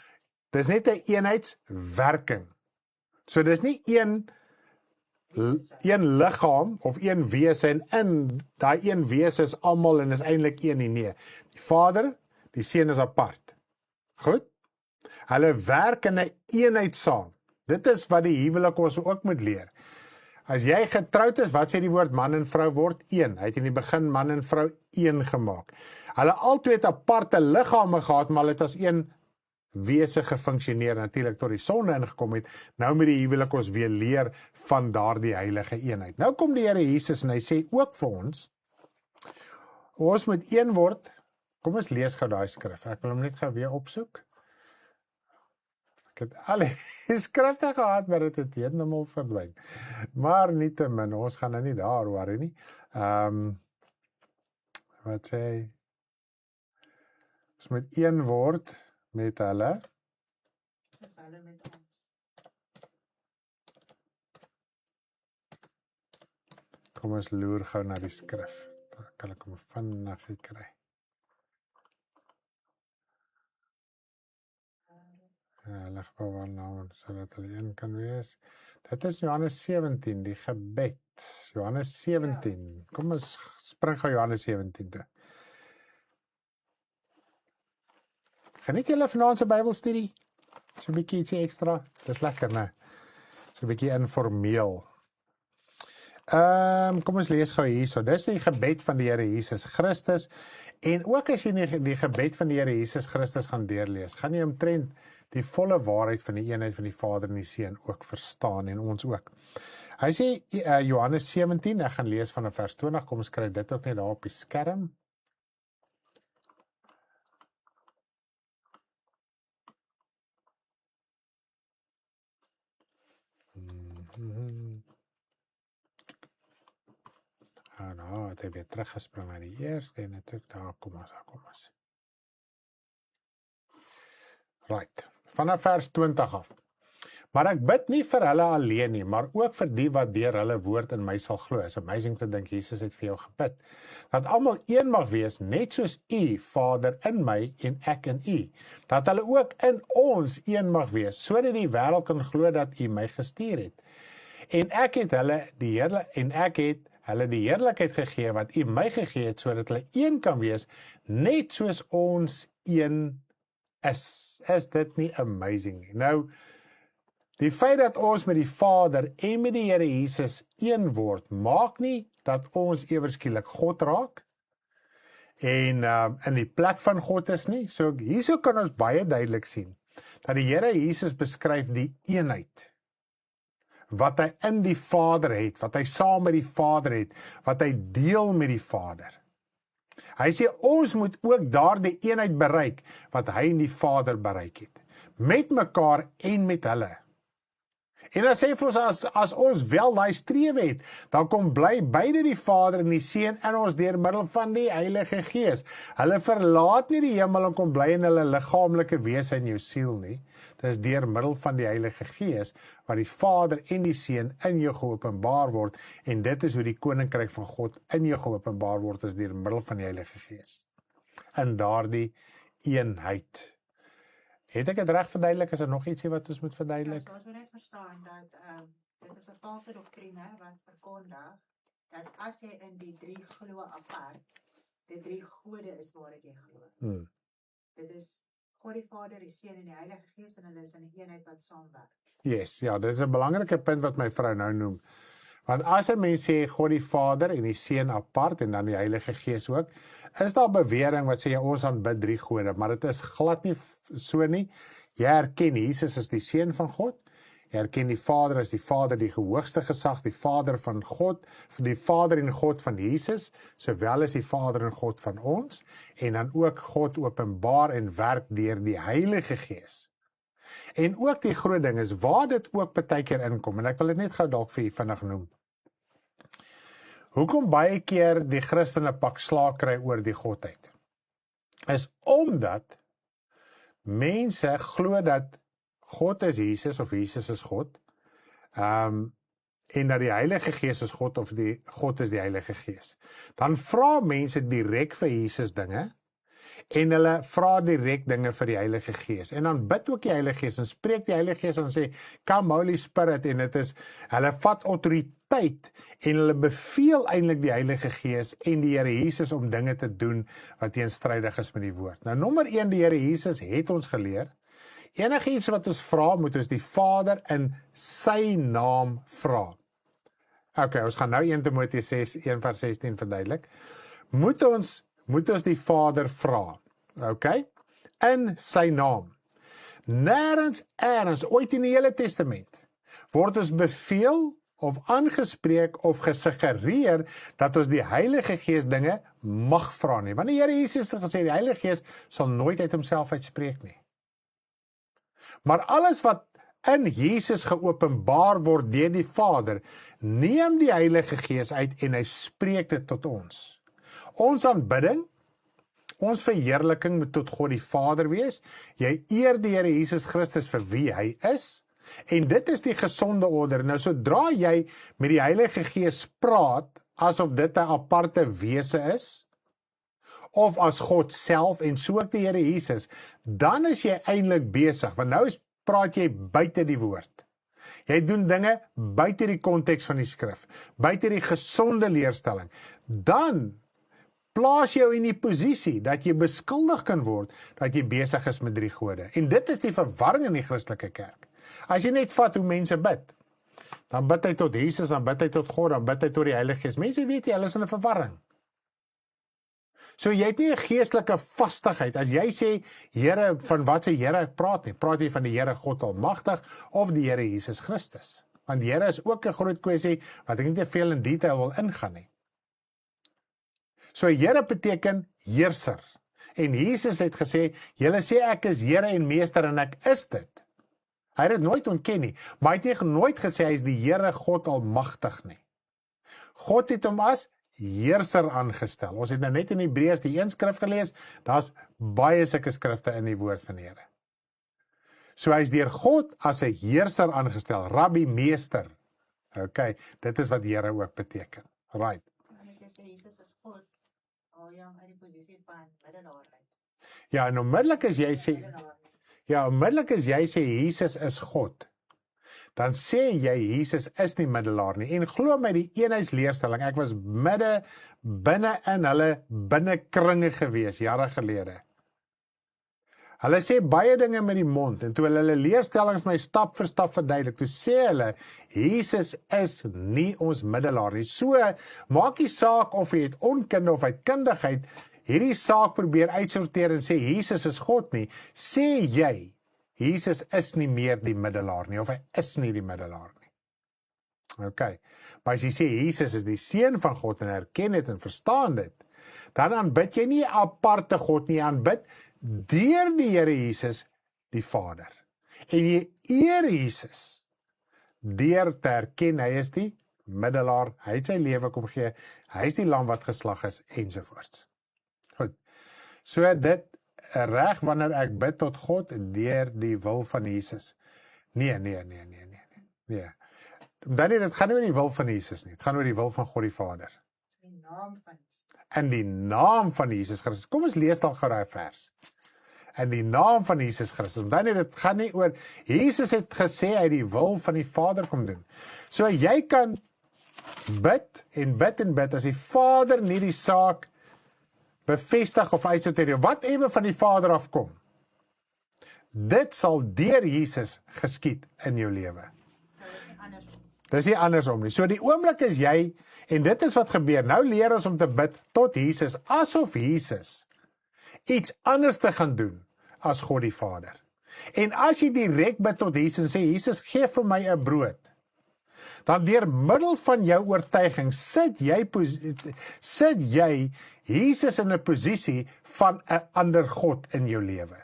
dis net 'n eenheidswerking. So dis nie een liggaam of een wese en in daai een wese is almal en is eintlik een nie. Nee. Die Vader, die Seun is apart. Goed? Hulle werk in 'n eenheid saam. Dit is wat die huwelik ons ook moet leer. As jy getroud is, wat sê die woord man en vrou word een? Hy het in die begin man en vrou een gemaak. Hulle albei het aparte liggame gehad, maar hulle het as een wese gefunksioneer, natuurlik tot die sonde ingekom het. Nou moet die huwelik ons weer leer van daardie heilige eenheid. Nou kom die Here Jesus en hy sê ook vir ons moet een word. Kom ons lees gou daai skrif. Ek wil hom net gou weer opsoek. Ek het al die skrifte gehad, maar dit het heeltemal verdwyn. Maar nietemin, ons gaan nou nie daar worry nie. Wat sê hy? Ons moet een word met hulle. Soos hulle met ons. Kom ons loer gou na die skrif. Dan kan ek hom vinnig kry. Ja, lig wel nou, sodat hulle een kan wees. Dit is Johannes 17, die gebed. Johannes 17. Kom ons spring gou Johannes 17 toe. Geniet julle vanaand se Bybelstudie? So 'n bietjie ietsie ekstra. Dis lekker, né? So 'n bietjie informeel. Kom ons lees gou hierso. Dis die gebed van die Here Jesus Christus. En ook as jy die gebed van die Here Jesus Christus gaan deurlees, gaan jy omtrent die volle waarheid van die eenheid van die Vader en die Seun ook verstaan en ons ook. Hy sê Johannes 17, ek gaan lees vanaf vers 20, kom ons kry dit ook net daar op die skerm. Nou, het hy weer teruggespring na die eerste en het ook daar kom ons. Right, vanaf vers 20 af. Maar ek bid nie vir hulle alleen nie, maar ook vir die wat deur hulle woord in my sal glo. Is amazing te dink Jesus het vir jou gebid. Dat almal een mag wees, net soos U, Vader, in my en ek in U. Dat hulle ook in ons een mag wees, sodat die wêreld kan glo dat U my gestuur het. En ek het hulle die heerlikheid gegee wat U my gegee het, sodat hulle een kan wees, net soos ons een is. Is dit nie amazing nie? Nou, die feit dat ons met die Vader en met die Here Jesus een word, maak nie dat ons ewerskielik God raak en in die plek van God is nie. So hierso kan ons baie duidelik sien dat die Here Jesus beskryf die eenheid wat hy in die Vader het, wat hy saam met die Vader het, wat hy deel met die Vader. Hy sê ons moet ook daardie eenheid bereik wat hy en die Vader bereik het, met mekaar en met hulle. En dan sê vir ons, as ons wel daai strewe het, dan kom bly beide die Vader en die Seun in ons deur middel van die Heilige Gees. Hulle verlaat nie die hemel en kom bly in hulle liggaamlike wese in jou siel nie. Dis deur middel van die Heilige Gees wat die Vader en die Seun in jou geopenbaar word, en dit is hoe die koninkryk van God in jou geopenbaar word, is deur middel van die Heilige Gees. In daardie eenheid. Het ek dit reg verduidelik? Is daar nog ietsie wat ons moet Ja, verduidelik? so ons moet net verstaan dat dit is 'n valse doktrine wat verkondig dat as jy in die drie glo apart, die drie gode is waar jy glo. Dit is God die Vader, die Seun en die Heilige Gees en hulle is in 'n eenheid wat saamwerk. Yes, ja, dit is 'n belangrike punt wat my vrou nou noem. Want as 'n mens sê God die Vader en die Seun apart en dan die Heilige Gees ook, is daar bewering wat sê ons aanbid drie gode, maar dit is glad nie so nie. Jy erken Jesus as die Seun van God. Jy erken die Vader as die Vader, die hoogste gesag, die Vader van God, die Vader en God van Jesus, sowel as die Vader en God van ons, en dan ook God openbaar en werk deur die Heilige Gees. En ook die groot ding is, waar dit ook baie keer inkom, en ek wil dit net gou dalk vir u vinnig noem. Hoekom baie keer die Christene pak slaag kry oor die Godheid? Is omdat mense glo dat God is Jesus of Jesus is God, en dat die Heilige Gees is God of God is die Heilige Gees. Dan vra mense direk vir Jesus dinge, en hulle vra direk dinge vir die Heilige Gees. En dan bid ook die Heilige Gees en spreek die Heilige Gees en sê, come Holy Spirit, en dit is, hulle vat autoriteit en hulle beveel eintlik die Heilige Gees en die Here Jesus om dinge te doen wat teenstrydig is met die woord. Nou nommer 1, die Here Jesus het ons geleer, enige iets wat ons vra, moet ons die Vader in sy naam vra. Ok, ons gaan nou 1 Timoteus 1:16 verduidelik. Moet ons die Vader vra, ok, in sy naam. Nêrens ooit in die Hele Testament word ons beveel of aangespreek of gesuggereer dat ons die Heilige Gees dinge mag vra nie. Want die Here Jesus het gesê, die Heilige Gees sal nooit uit homself uitspreek nie. Maar alles wat in Jesus geopenbaar word deur die Vader, neem die Heilige Gees uit en hy spreek dit tot ons. Ons aanbidding, ons verheerliking moet tot God die Vader wees. Jy eer die Here Jesus Christus vir wie hy is. En dit is die gesonde orde. Nou sodra jy met die Heilige Gees praat, asof dit 'n aparte wese is, of as God self en so ook die Here Jesus, dan is jy eintlik besig, want nou praat jy buite die woord. Jy doen dinge buite die konteks van die skrif, buite die gesonde leerstelling. Dan plaas jou in die posisie dat jy beskuldig kan word dat jy besig is met drie gode. En dit is die verwarring in die Christelike kerk. As jy net vat hoe mense bid, dan bid hy tot Jesus, dan bid hy tot God, dan bid hy tot die Heilige Gees. Mense weet jy, hulle is in 'n verwarring. So jy het nie 'n geestelike vastigheid. As jy sê, Here, van wat sê Here ek praat nie, praat jy van die Here God Almagtig of die Here Jesus Christus. Want die Here is ook 'n groot kwessie wat ek nie te veel in detail wil ingaan nie. So Here beteken heerser. En Jesus het gesê, julle sê ek is Here en Meester en ek is dit. Hy het dit nooit ontken nie, maar hy het nooit gesê hy is die Here God Almagtig nie. God het hom as heerser aangestel. Ons het nou net in Hebreërs die een skrif gelees, daar's baie sulke skrifte in die woord van die Here. So hy is deur God as 'n heerser aangestel, Rabbi, Meester. Ok, dit is wat Here ook beteken. Right. En as jy sê Jesus is God, haal jy hom uit die posisie van middelaar uit. Ja, en onmiddellik as jy sê, Jesus is God, dan sê jy Jesus is nie middelaar nie. En glo my, die eenheidsleerstelling, ek was binne in hulle binnekringe gewees, jare gelede. Hulle sê baie dinge met die mond, en toe hulle leerstellings my stap vir stap verduidelik, toe sê hulle, Jesus is nie ons middelaar nie. So, maak die saak of jy het onkunde of uitkundigheid, hierdie saak probeer uitsorteer en sê, Jesus is God nie, sê jy, Jesus is nie meer die middelaar nie, of hy is nie die middelaar nie. Ok, maar as jy sê, Jesus is die Seun van God en erken dit en verstaan dit, dan aanbid jy nie 'n aparte God nie, aanbid deur die Here Jesus die Vader. En jy eer Jesus deur te erken hy is die middelaar, hy het sy lewe kom gee, hy is die lam wat geslag is, ensovoorts. Goed, so dit reg wanneer ek bid tot God deur die wil van Jesus. Nee. Dan dit gaan nie oor die wil van Jesus nie, dit gaan oor die wil van God die Vader. In die naam van Jesus. In die naam van Jesus Christus. Kom ons lees dan gou daai vers. in die naam van Jesus Christus. Onthou net, dit gaan nie oor, Jesus het gesê hy die wil van die Vader kom doen. So jy kan bid en bid en bid, as die Vader nie die saak bevestig of uitsorteer, wat ewe van die Vader afkom, dit sal deur Jesus geskied in jou lewe. Dis nie andersom nie. So die oomblik is jy, en dit is wat gebeur, nou leer ons om te bid tot Jesus, asof Jesus iets anders te gaan doen as God die Vader. En as jy direk bid tot Jesus en sê, Jesus, gee vir my 'n brood, dan deur middel van jou oortuiging sit jy Jesus in 'n posisie van 'n ander God in jou lewe.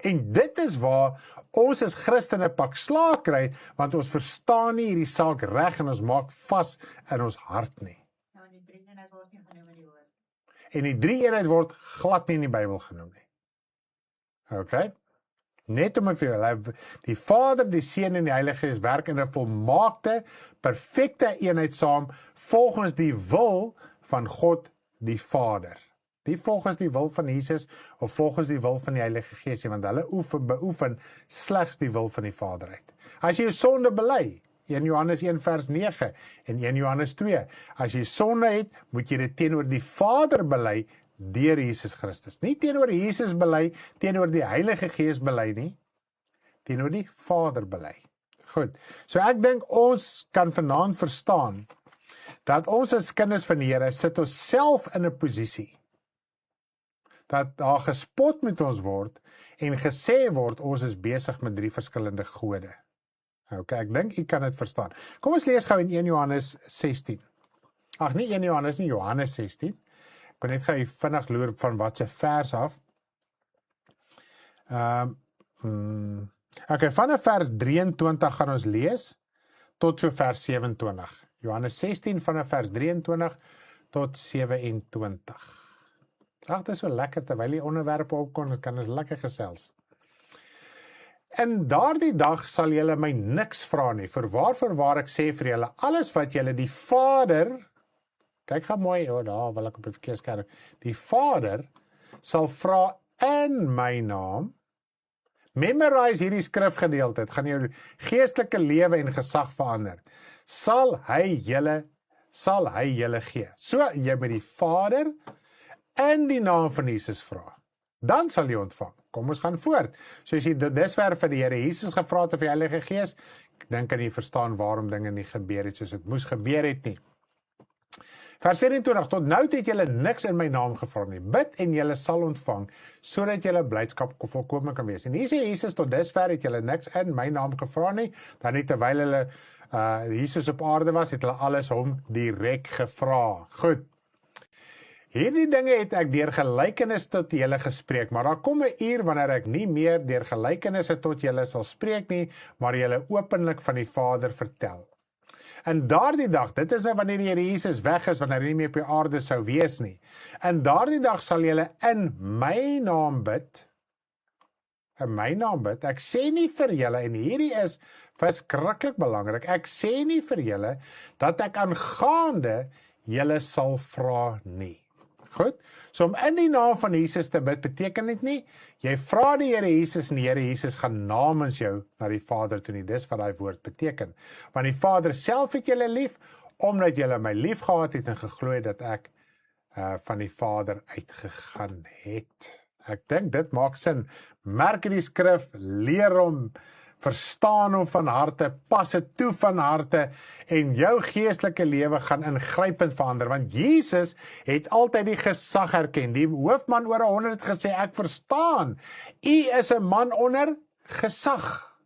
En dit is waar ons as Christene pak slaag kry, want ons verstaan nie hierdie saak reg en ons maak vas in ons hart nie. Ja, en die drie-eenheid word nie genoem in die woord. En die drie-eenheid word glad nie in die Bybel genoem nie. Okay? Net om vir julle, die Vader, die Seun en die Heilige Gees werk in 'n volmaakte, perfekte eenheid saam, volgens die wil van God die Vader. Nie volgens die wil van Jesus, of volgens die wil van die Heilige Gees, want hulle beoefen slegs die wil van die Vader uit. As jy jou sonde bely, 1 Johannes 1 vers 9 en 1 Johannes 2, as jy sonde het, moet jy dit teenoor die Vader bely, deur Jesus Christus. Nie teenoor Jesus bely, teenoor die Heilige Gees bely nie, teenoor die Vader bely. Goed, so ek dink ons kan vanaand verstaan, dat ons as kinders van die Here sit ons self in 'n posisie, dat daar gespot met ons word, en gesê word, ons is besig met 3 verskillende gode. Okay, ek dink u kan dit verstaan. Kom ons lees gou in 1 Johannes 16. Ag, nie 1 Johannes nie, Johannes 16. Ek kan net gou vinnig loer van wat se vers af. Okay, vanaf vers 23 gaan ons lees, tot so vers 27. Johannes 16 vanaf vers 23 tot 27. Ag, dit is so lekker, terwyl die onderwerpe opkom, kan ons lekker gesels. In daardie dag sal julle my niks vra nie, voorwaar ek sê vir julle, alles wat julle die Vader, kyk gaan mooi, daar wil ek op die verkeerde skerm, die Vader sal vra in my naam, memorize hierdie skrifgedeelte, dit gaan jou geestelike lewe en gesag verander, sal hy julle gee. So, jy met die Vader in die naam van Jesus vra, dan sal jy ontvang. Kom ons gaan voort. So as jy disver vir die Here Jesus gevra het of die Heilige Gees, ek dink kan jy verstaan waarom dinge nie gebeur het soos dit moes gebeur het nie. Vers 24, tot nou het julle niks in my naam gevra nie. Bid en julle sal ontvang, sodat julle blydskap volkome kan wees. En hier sê Jesus, tot dusver het julle niks in my naam gevra nie, dan nie terwyl hulle Jesus op aarde was, het hulle alles hom direk gevra. Goed. Hierdie dinge het ek deur gelykenis tot julle gespreek, maar daar kom 'n uur wanneer ek nie meer deur gelykenisse tot julle sal spreek nie, maar julle openlik van die Vader vertel. In daardie dag, dit is nou wanneer die Here Jesus weg is, wanneer hy nie meer op die aarde sou wees nie. In daardie dag sal julle in my naam bid. In my naam bid. Ek sê nie vir julle, en hierdie is verskriklik belangrik, ek sê nie vir julle, dat ek aangaande julle sal vra nie. Goed, so om in die naam van Jesus te bid, beteken dit nie, jy vra die Here Jesus en die Here Jesus gaan namens jou na die Vader toe nie, dis wat die woord beteken. Want die Vader self het julle lief, omdat julle my lief gehad het en geglo het dat ek van die Vader uitgegaan het. Ek dink dit maak sin, merk die skrif, leer hom, verstaan hom van harte, pas dit toe van harte, en jou geestelike lewe gaan ingrypend verander, want Jesus het altyd die gesag erken. Die hoofman oor 100 het gesê, ek verstaan, u is 'n man onder gesag.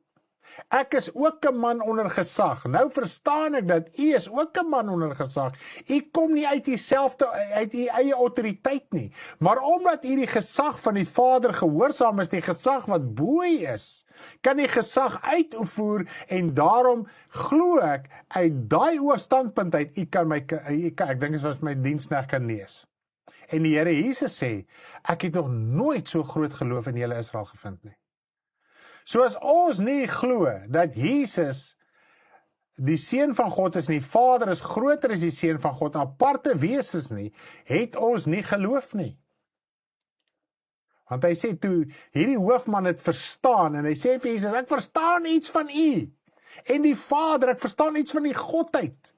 Ek is ook 'n man onder gesag. Nou verstaan ek dat u is ook 'n man onder gesag. U kom nie uit uit u eie autoriteit nie, maar omdat u die gesag van die Vader gehoorsaam is, die gesag wat bo u is, kan die gesag uitoefen, en daarom glo ek uit daai standpunt uit, ek dink dit was my diensknegt kan lees. En die Here Jesus sê, ek het nog nooit so groot geloof in hele Israel gevind nie. So as ons nie glo dat Jesus die Seun van God is nie, Vader is groter as die Seun van God, aparte wesens nie, het ons nie geloof nie. Want hy sê toe, hierdie hoofman het verstaan, en hy sê vir Jesus, ek verstaan iets van u, en die Vader, ek verstaan iets van die Godheid.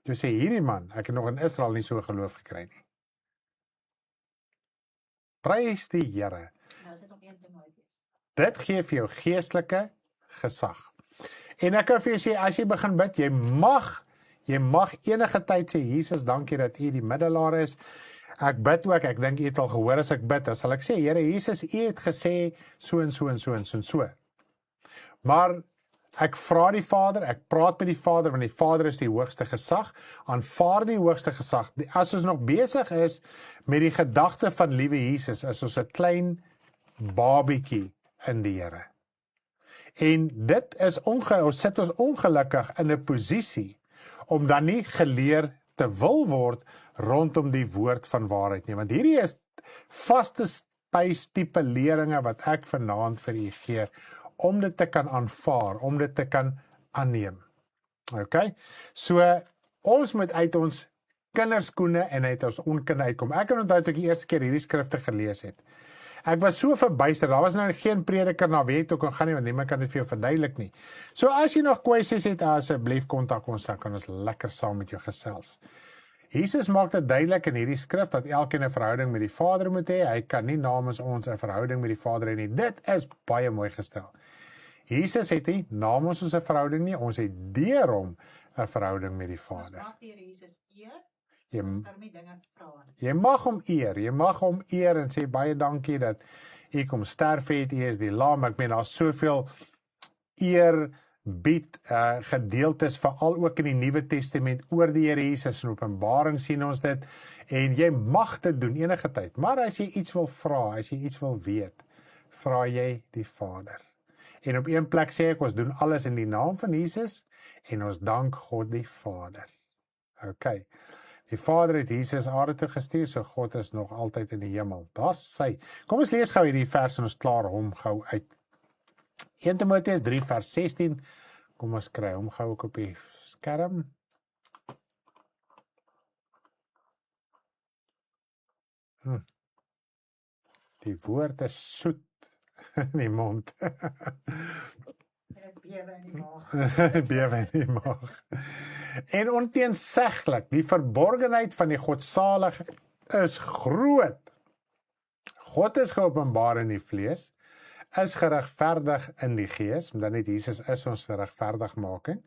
Toe sê hierdie man, ek het nog in Israel nie so geloof gekry nie. Prys die Here. Nou is dit nog 1 Timoteus. Dit gee vir jou geestelike gesag. En ek kan vir jou sê, as jy begin bid, jy mag enige tyd sê, Jesus, dankie dat u die middelaar is. Ek bid ook, ek dink u het al gehoor as ek bid, dan sal ek sê, Here Jesus, u het gesê, so en so en so en so en so. Maar ek vra die Vader, ek praat met die Vader, want die Vader is die hoogste gesag, aanvaar die hoogste gesag. As ons nog besig is met die gedagte van liewe Jesus, is ons 'n klein babietjie in die Here. En dit is ons sit ons ongelukkig in 'n posisie om dan nie geleer te wil word rondom die woord van waarheid nie. Want hierdie is vaste spystipe leringe wat ek vanaand vir u gee, om dit te kan aanvaar, om dit te kan aanneem. Okay? So, ons moet uit ons kinderskoene en uit ons onkunde uitkom. Ek kan onthou toe ek die eerste keer hierdie skrifte gelees het. Ek was so verbuister, daar was nou geen prediker na wie toe kon gaan nie, want niemand kan dit vir jou verduidelik nie. So as jy nog kwessies het, asseblief kontak ons, dan kan ons lekker saam met jou gesels. Jesus maak dit duidelik in hierdie skrif dat elkeen 'n verhouding met die Vader moet hê. Hy kan nie namens ons 'n verhouding met die Vader hê nie. Dit is baie mooi gestel. Jesus het nie namens ons 'n verhouding nie, ons het deur hom 'n verhouding met die Ons Vader. mag die Here Jesus eer, Jy, ons kan nie dinge vra nie. jy mag hom eer en sê baie dankie dat u kom sterf het, u is die lam. Ek meen, daar's soveel eer bied gedeeltes, veral ook in die Nuwe Testament oor die Here Jesus. In Openbaring sien ons dit, en jy mag dit doen enige tyd. Maar as jy iets wil vra, as jy iets wil weet, vra jy die Vader. En op een plek sê ek, ons doen alles in die naam van Jesus, en ons dank God die Vader. Okay. Die Vader het Jesus aarde toe gestuur, so God is nog altyd in die hemel. Daar's sy. Kom ons lees gou hierdie vers en ons klaar hom gou uit. 1 Timoteus 3 vers 16. Kom ons kry hom gou ook op die skerm. Die woord is soet in die mond. Dit bewe in die maag. Bewe in die maag. En onteenseglik, die verborgenheid van die godsalige is groot. God is geopenbaar in die vlees, is geregverdig in die gees, dan het Jesus is ons regverdigmaking.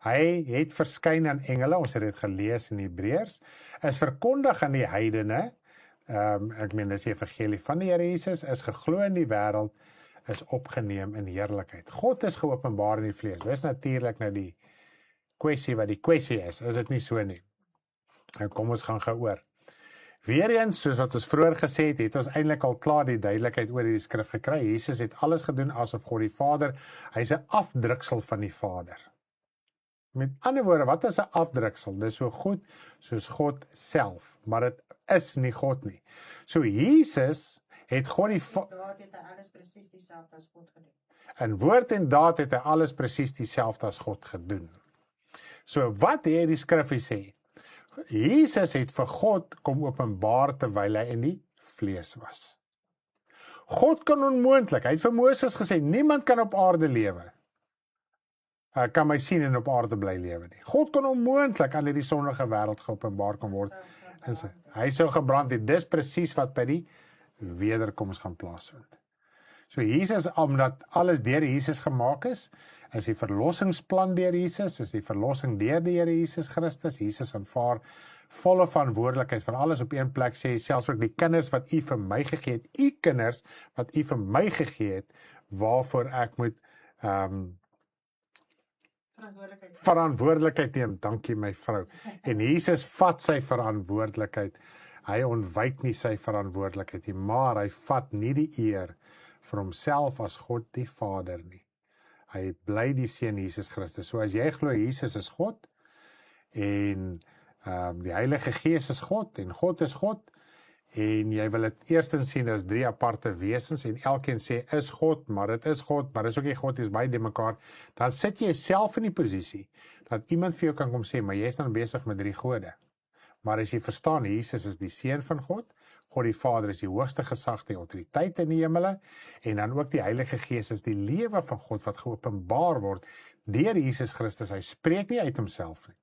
Hy het verskyn aan engele, ons het dit gelees in Hebreërs, is verkondig aan die heidene, ek meen dis die evangelie van die Here Jesus, is geglo in die wêreld, is opgeneem in heerlikheid. God is geopenbaar in die vlees. Dis natuurlik nou die kwessie wat die kwessie is dit nie so nie? Nou kom ons gaan gou oor. Weereens, soos wat ons vroeër gesê het ons eintlik al klaar die duidelikheid oor die skrif gekry. Jesus het alles gedoen asof God die Vader, hy's 'n afdruksel van die Vader. Met ander woorde, wat is 'n afdruksel? Dis so goed soos God self, maar dit is nie God nie. So Jesus het God die Daad het hy alles presies dieselfde as God gedoen. in woord en daad het hy alles presies dieselfde as God gedoen. So wat het die skrif gesê? Jesus het vir God kom openbaar terwyl hy in die vlees was. God kan onmoontlik, hy het vir Moses gesê, niemand kan op aarde lewe. Kan my sien en op aarde bly lewe nie. God kan onmoontlik aan hierdie sondige wêreld geopenbaar kan word. Hy sou gebrand het, dis presies wat by die wederkoms gaan plaasvind. So Jesus, omdat alles deur Jesus gemaak is die verlossingsplan deur Jesus, is die verlossing deur die Here Jesus Christus. Jesus aanvaar volle verantwoordelikheid van alles op een plek, sê selfs ook die kinders wat u vir my gegee het, u kinders wat u vir my gegee het, waarvoor ek moet verantwoordelikheid neem. Dankie my vrou. En Jesus vat sy verantwoordelikheid. Hy ontwyk nie sy verantwoordelikheid nie, maar hy vat nie die eer vir homself as God die Vader nie. Hy bly die Seun Jesus Christus. So as jy glo Jesus is God en die Heilige Gees is God en God is God en jy wil dit eerstens sien as drie aparte wesens en elkeen sê is God, maar dit is God, maar is ook nie God, is baie die mekaar, dan sit jy self in die posisie dat iemand vir jou kan kom sê, maar jy is dan besig met drie gode. Maar as jy verstaan, Jesus is die Seun van God, God die Vader is die hoogste gesag, die autoriteit in die hemele, en dan ook die Heilige Gees is die lewe van God wat geopenbaar word deur Jesus Christus. Hy spreek nie uit homself nie.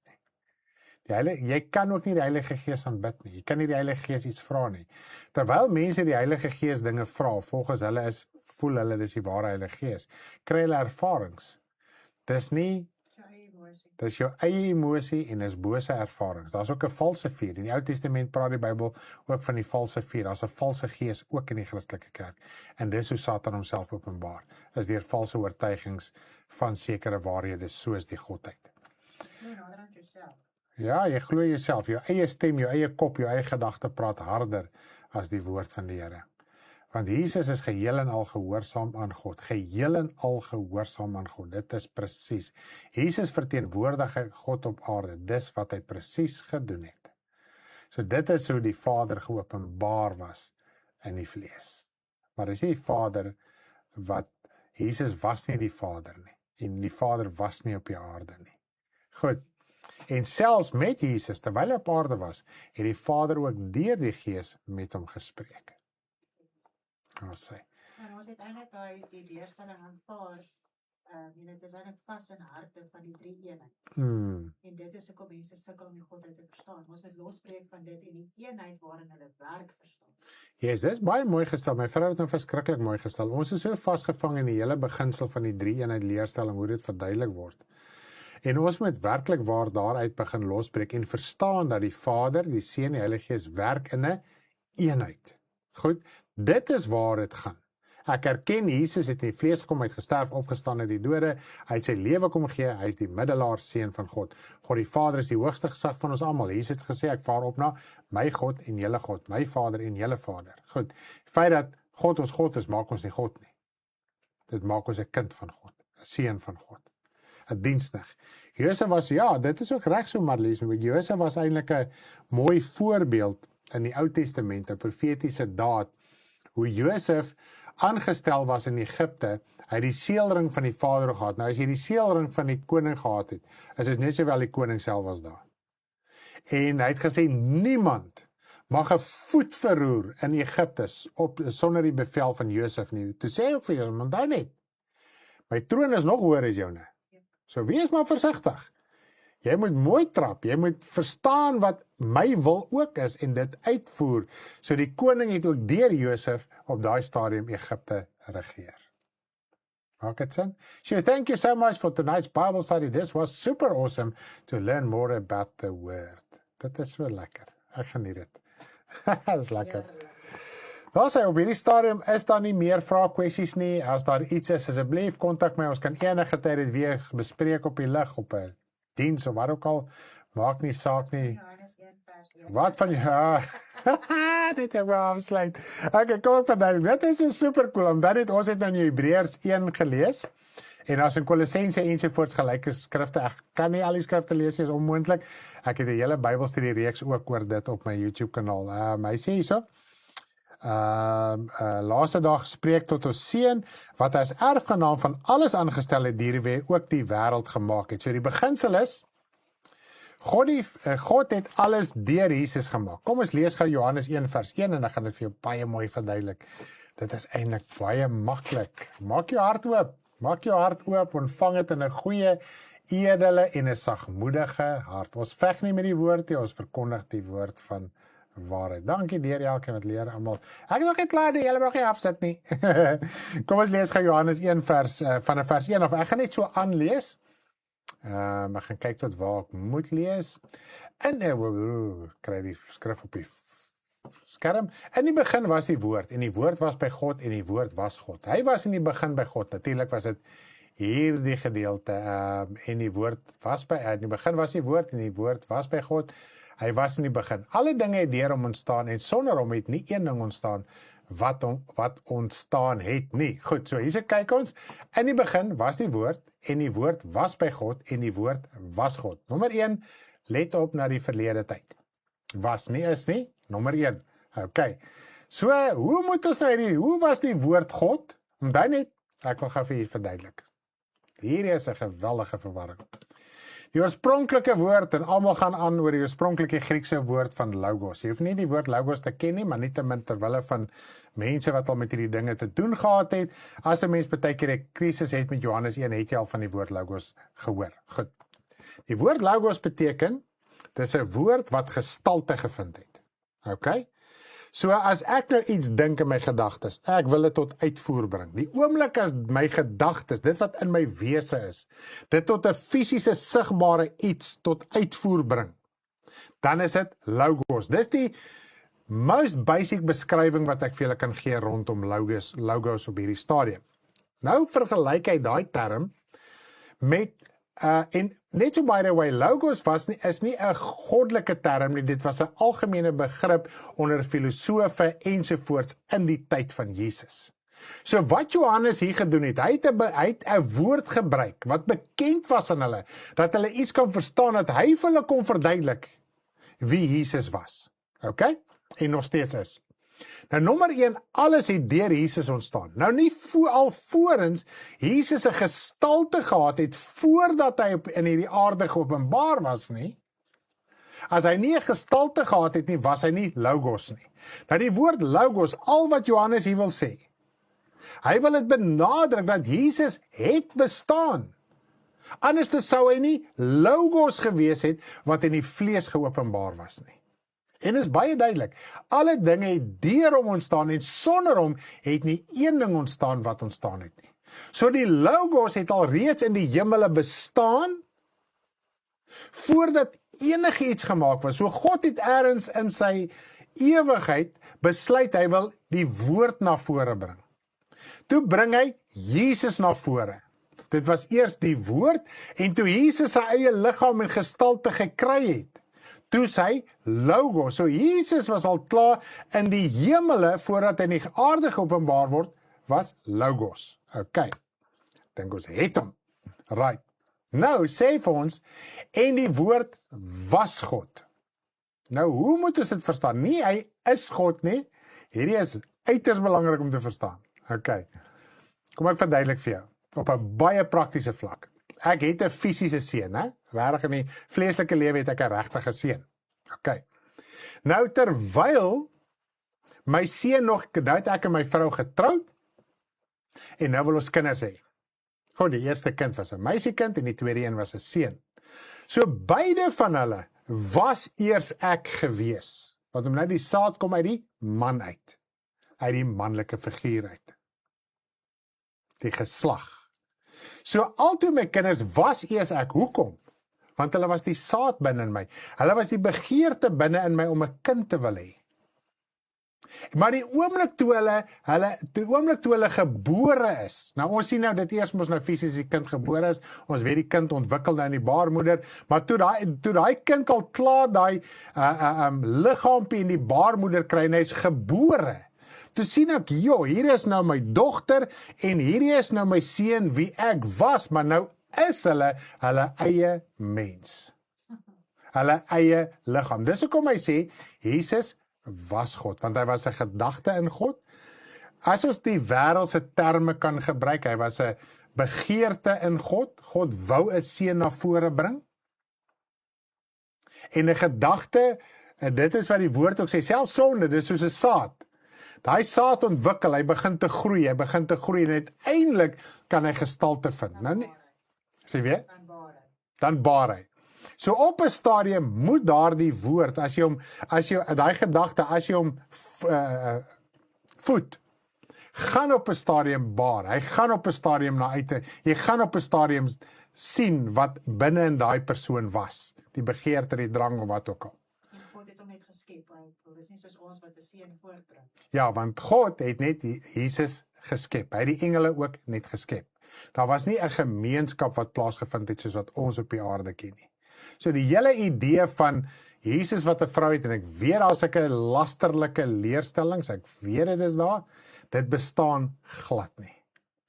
Jy kan ook nie die Heilige Gees aanbid nie. Jy kan nie die Heilige Gees iets vra nie. Terwyl mense die Heilige Gees dinge vra, volgens hulle voel hulle dis die ware Heilige Gees, kry hulle ervarings. Dis nie Dis jou eie emosie en is bose ervarings. Daar's ook 'n valse vuur. In die Ou Testament praat die Bybel ook van die valse vuur. Daar's 'n valse gees ook in die Christelike kerk. En dis hoe Satan homself openbaar. Is deur valse oortuigings van sekere waarhede soos die godheid. Ja, jy glo jouself, jou eie stem, jou eie kop, jou eie gedagte praat harder as die woord van die Here. Want Jesus is geheel en al gehoorsaam aan God. Geheel en al gehoorsaam aan God. Dit is presies. Jesus verteenwoordig God op aarde. Dis wat hy presies gedoen het. So dit is hoe die Vader geopenbaar was in die vlees. Maar dis nie die Vader wat, Jesus was nie die Vader nie. En die Vader was nie op die aarde nie. Goed. En selfs met Jesus, terwyl hy op aarde was, het die Vader ook deur die Gees met hom gespreek. En ons het eintlik die leerstelling aanvaar, dit is eintlik vas in harte van die drie eenheid. En dit is hoekom mense sukkel om die godheid te verstaan. Ons moet losbreek van dit en die eenheid waarin hulle werk verstaan. Yes, dit is baie mooi gestel. My vrou het nou verskriklik mooi gestel. Ons is so vasgevang in die hele beginsel van die drie eenheid leerstelling, hoe dit verduidelik word. En ons moet werklik waar daaruit begin losbreek en verstaan dat die Vader, die Seun, die Heilige Gees werk in 'n eenheid. Goed, dit is waar dit gaan. Ek erken Jesus het in die vlees gekom, hy het gesterf, opgestaan uit die dode, hy het sy lewe kom gee, hy is die middelaar seun van God. God die Vader is die hoogste gesag van ons almal. Jesus het gesê, ek vaar op na my God en julle God, my Vader en julle Vader. Goed, die feit dat God ons God is, maak ons nie God nie. Dit maak ons 'n kind van God, 'n seun van God, 'n diensknegt. Josef was, ja, dit is ook reg so, Marlies, maar Josef was eintlik 'n mooi voorbeeld in die Ou Testament, 'n profetiese daad, hoe Josef aangestel was in Egipte, hy het die seelring van die vader gehad. Nou as jy die seelring van die koning gehad het, is dit net sowel die koning self was daar. En hy het gesê, niemand mag 'n voet verroer in Egipte sonder die bevel van Josef nie. Toe sê hy ook vir Josef, want hy net, my troon is nog hoër as joune. So wees maar versigtig. Jy moet mooi trap, jy moet verstaan wat my wil ook is en dit uitvoer. So die koning het ook deur Josef op daai stadium Egipte regeer. Maak dit sin? So thank you so much for tonight's Bible study. This was super awesome to learn more about the word. Dit is so lekker. Ek geniet dit. Dit is lekker. Daar sê op hierdie stadium is daar nie meer vrae kwessies nie. As daar iets is, asseblief kontak my. Ons kan enige tyd dit weer bespreek op die lig, op 'n diens of wat ook al. Maak nie saak nie. Wat van ja. Dit het wel afsluit. Okay, kom ek vandag. Dit is so super cool. Omdat ons het nou in Hebreërs 1 gelees. En as in Kolossense ensovoorts gelyke skrifte, ek kan nie al die skrifte lees, is onmoontlik. Ek het 'n hele Bybelstudie reeks ook oor dit op my YouTube kanaal. Hy sê hierso, laaste dag spreek tot ons seun, wat hy as erfgenaam van alles aangestel het, deur ook die wêreld gemaak het. So die beginsel is, God het alles deur Jesus gemaak. Kom ons lees gou Johannes 1 vers 1 en dan gaan dit vir jou baie mooi verduidelik. Dit is eintlik baie maklik. Maak jou hart oop. Maak jou hart oop, ontvang dit in 'n goeie, edele en 'n sagmoedige hart. Ons veg nie met die woord nie, ons verkondig die woord van waarheid. Dankie deur elkeen wat leer almal. Ek is nog nie klaar nie, julle mag nie afsit nie. Kom ons lees gou Johannes 1 van vers 1 af. Ek gaan net so aanlees. Ek gaan kyk tot waar ek moet lees. En kry die skrif op die skerm. In die begin was die woord, en die woord was by God, en die woord was God. Hy was in die begin by God. Natuurlik was dit hierdie gedeelte, en die woord was in die begin was die woord, en die woord was by God. Hy was in die begin. Alle dinge het deur hom ontstaan, en sonder hom het nie een ding ontstaan wat ontstaan het nie. Goed, so hier kyk ons. In die begin was die woord, en die woord was by God, en die woord was God. Nommer 1, let op na die verlede tyd. Was nie, is nie. Nommer 1. Okay. So, hoe moet ons nou hoe was die woord God? Onthou net, ek wil gou vir julle verduidelik. Hier is 'n geweldige verwarring. Die oorspronklike woord, en almal gaan aan oor die oorspronklike Griekse woord van logos. Jy hoef nie die woord logos te ken nie, maar nietemin terwille van mense wat al met hierdie dinge te doen gehad het, as 'n mens baie keer 'n krisis het met Johannes 1, het jy al van die woord logos gehoor. Goed. Die woord logos beteken, dis 'n woord wat gestalte gevind het. Okay? So as ek nou iets dink in my gedagtes, ek wil dit tot uitvoer bring. Die oomblik as my gedagtes, dit wat in my wese is, dit tot 'n fisiese sigbare iets tot uitvoer bring, dan is dit logos. Dis die most basic beskrywing wat ek vir julle kan gee rondom logos op hierdie stadium. Nou vergelyk hy daai term met en net so by the way, logos is nie 'n goddelike term nie, dit was 'n algemene begrip onder filosofe ensovoorts in die tyd van Jesus. So wat Johannes hier gedoen het, hy het 'n woord gebruik wat bekend was aan hulle, dat hulle iets kan verstaan, dat hy vir hulle kon verduidelik wie Jesus was. Okay? En nog steeds is. Nou nommer 1, alles het deur Jesus ontstaan. Nou nie alvorens Jesus 'n gestalte gehad het voordat hy in hierdie aarde geopenbaar was nie. As hy nie 'n gestalte gehad het nie, was hy nie logos nie. Nou die woord logos, al wat Johannes hier wil sê, hy wil dit benadruk dat Jesus het bestaan. Anders sou hy nie logos gewees het wat in die vlees geopenbaar was nie. En is baie duidelik, alle dinge het deur hom ontstaan en sonder hom het nie een ding ontstaan wat ontstaan het nie. So die logos het al reeds in die hemele bestaan voordat enige iets gemaak was. So God het ergens in sy ewigheid besluit hy wil die woord na vore bring. Toe bring hy Jesus na vore. Dit was eers die woord en toe Jesus sy eie liggaam en gestalte gekry het, toe sy logos. So Jesus was al klaar in die hemele voordat hy in die aarde geopenbaar word, was logos. Okay. Dink ons het hom. Right. Nou sê vir ons, en die woord was God. Nou hoe moet ons dit verstaan? Nie hy is God nie. Hierdie is uiters belangrik om te verstaan. Okay. Kom ek verduidelik vir jou op 'n baie praktiese vlak. Ek het 'n fisiese seun, hè? Regtig in die vleeslike lewe het ek 'n regtige seun. Okay. Nou terwyl my seun nog, nou het ek en my vrou getroud en nou wil ons kinders hê. Goed, die eerste kind was 'n meisiekind en die tweede een was 'n seun. So beide van hulle was eers ek gewees. Want om nou die saad kom uit die man uit die manlike figuur uit. Die geslag. So altoe my kinders was eers ek. Hoekom? Want hulle was die saad binne in my. Hulle was die begeerte binne in my om 'n kind te wil hê. Maar die oomblik toe hulle gebore is. Nou ons sien nou dit eers mos nou fisies die kind gebore is. Ons weet die kind ontwikkel nou in die baarmoeder, maar toe daai kind al klaar daai liggaampie in die baarmoeder kry en hy's gebore. Toe sien ek, hier is nou my dogter en hierdie is nou my seun wie ek was, maar nou is hulle eie mens. Hulle eie liggaam. Dis hoekom hy sê, Jesus was God, want hy was 'n gedagte in God. As ons die wêreldse terme kan gebruik, hy was 'n begeerte in God. God wou 'n seun na vore bring. En 'n gedagte, dit is wat die woord ook sê, selfs sonde, dis soos 'n saad. Daai saad ontwikkel, hy begin te groei en uiteindelik kan hy gestalte vind. Nou nie, sê weer? Dan baar hy. So op 'n stadium moet daardie woord, as jy daai gedagte, as jy hom voed, gaan op 'n stadium baar. Hy gaan op 'n stadium jy gaan op 'n stadium sien wat binne in daai persoon was. Die begeerte, die drang of wat ook al. God het hom net geskep, want dis nie soos ons wat 'n seun voortbring. Ja, want God het net Jesus geskep. Hy het die engele ook net geskep. Daar was nie 'n gemeenskap wat plaasgevind het soos wat ons op die aarde ken nie. So die hele idee van Jesus wat 'n vrou het, en ek weet daar sulke lasterlike leerstellings, ek weet dit is daar, dit bestaan glad nie.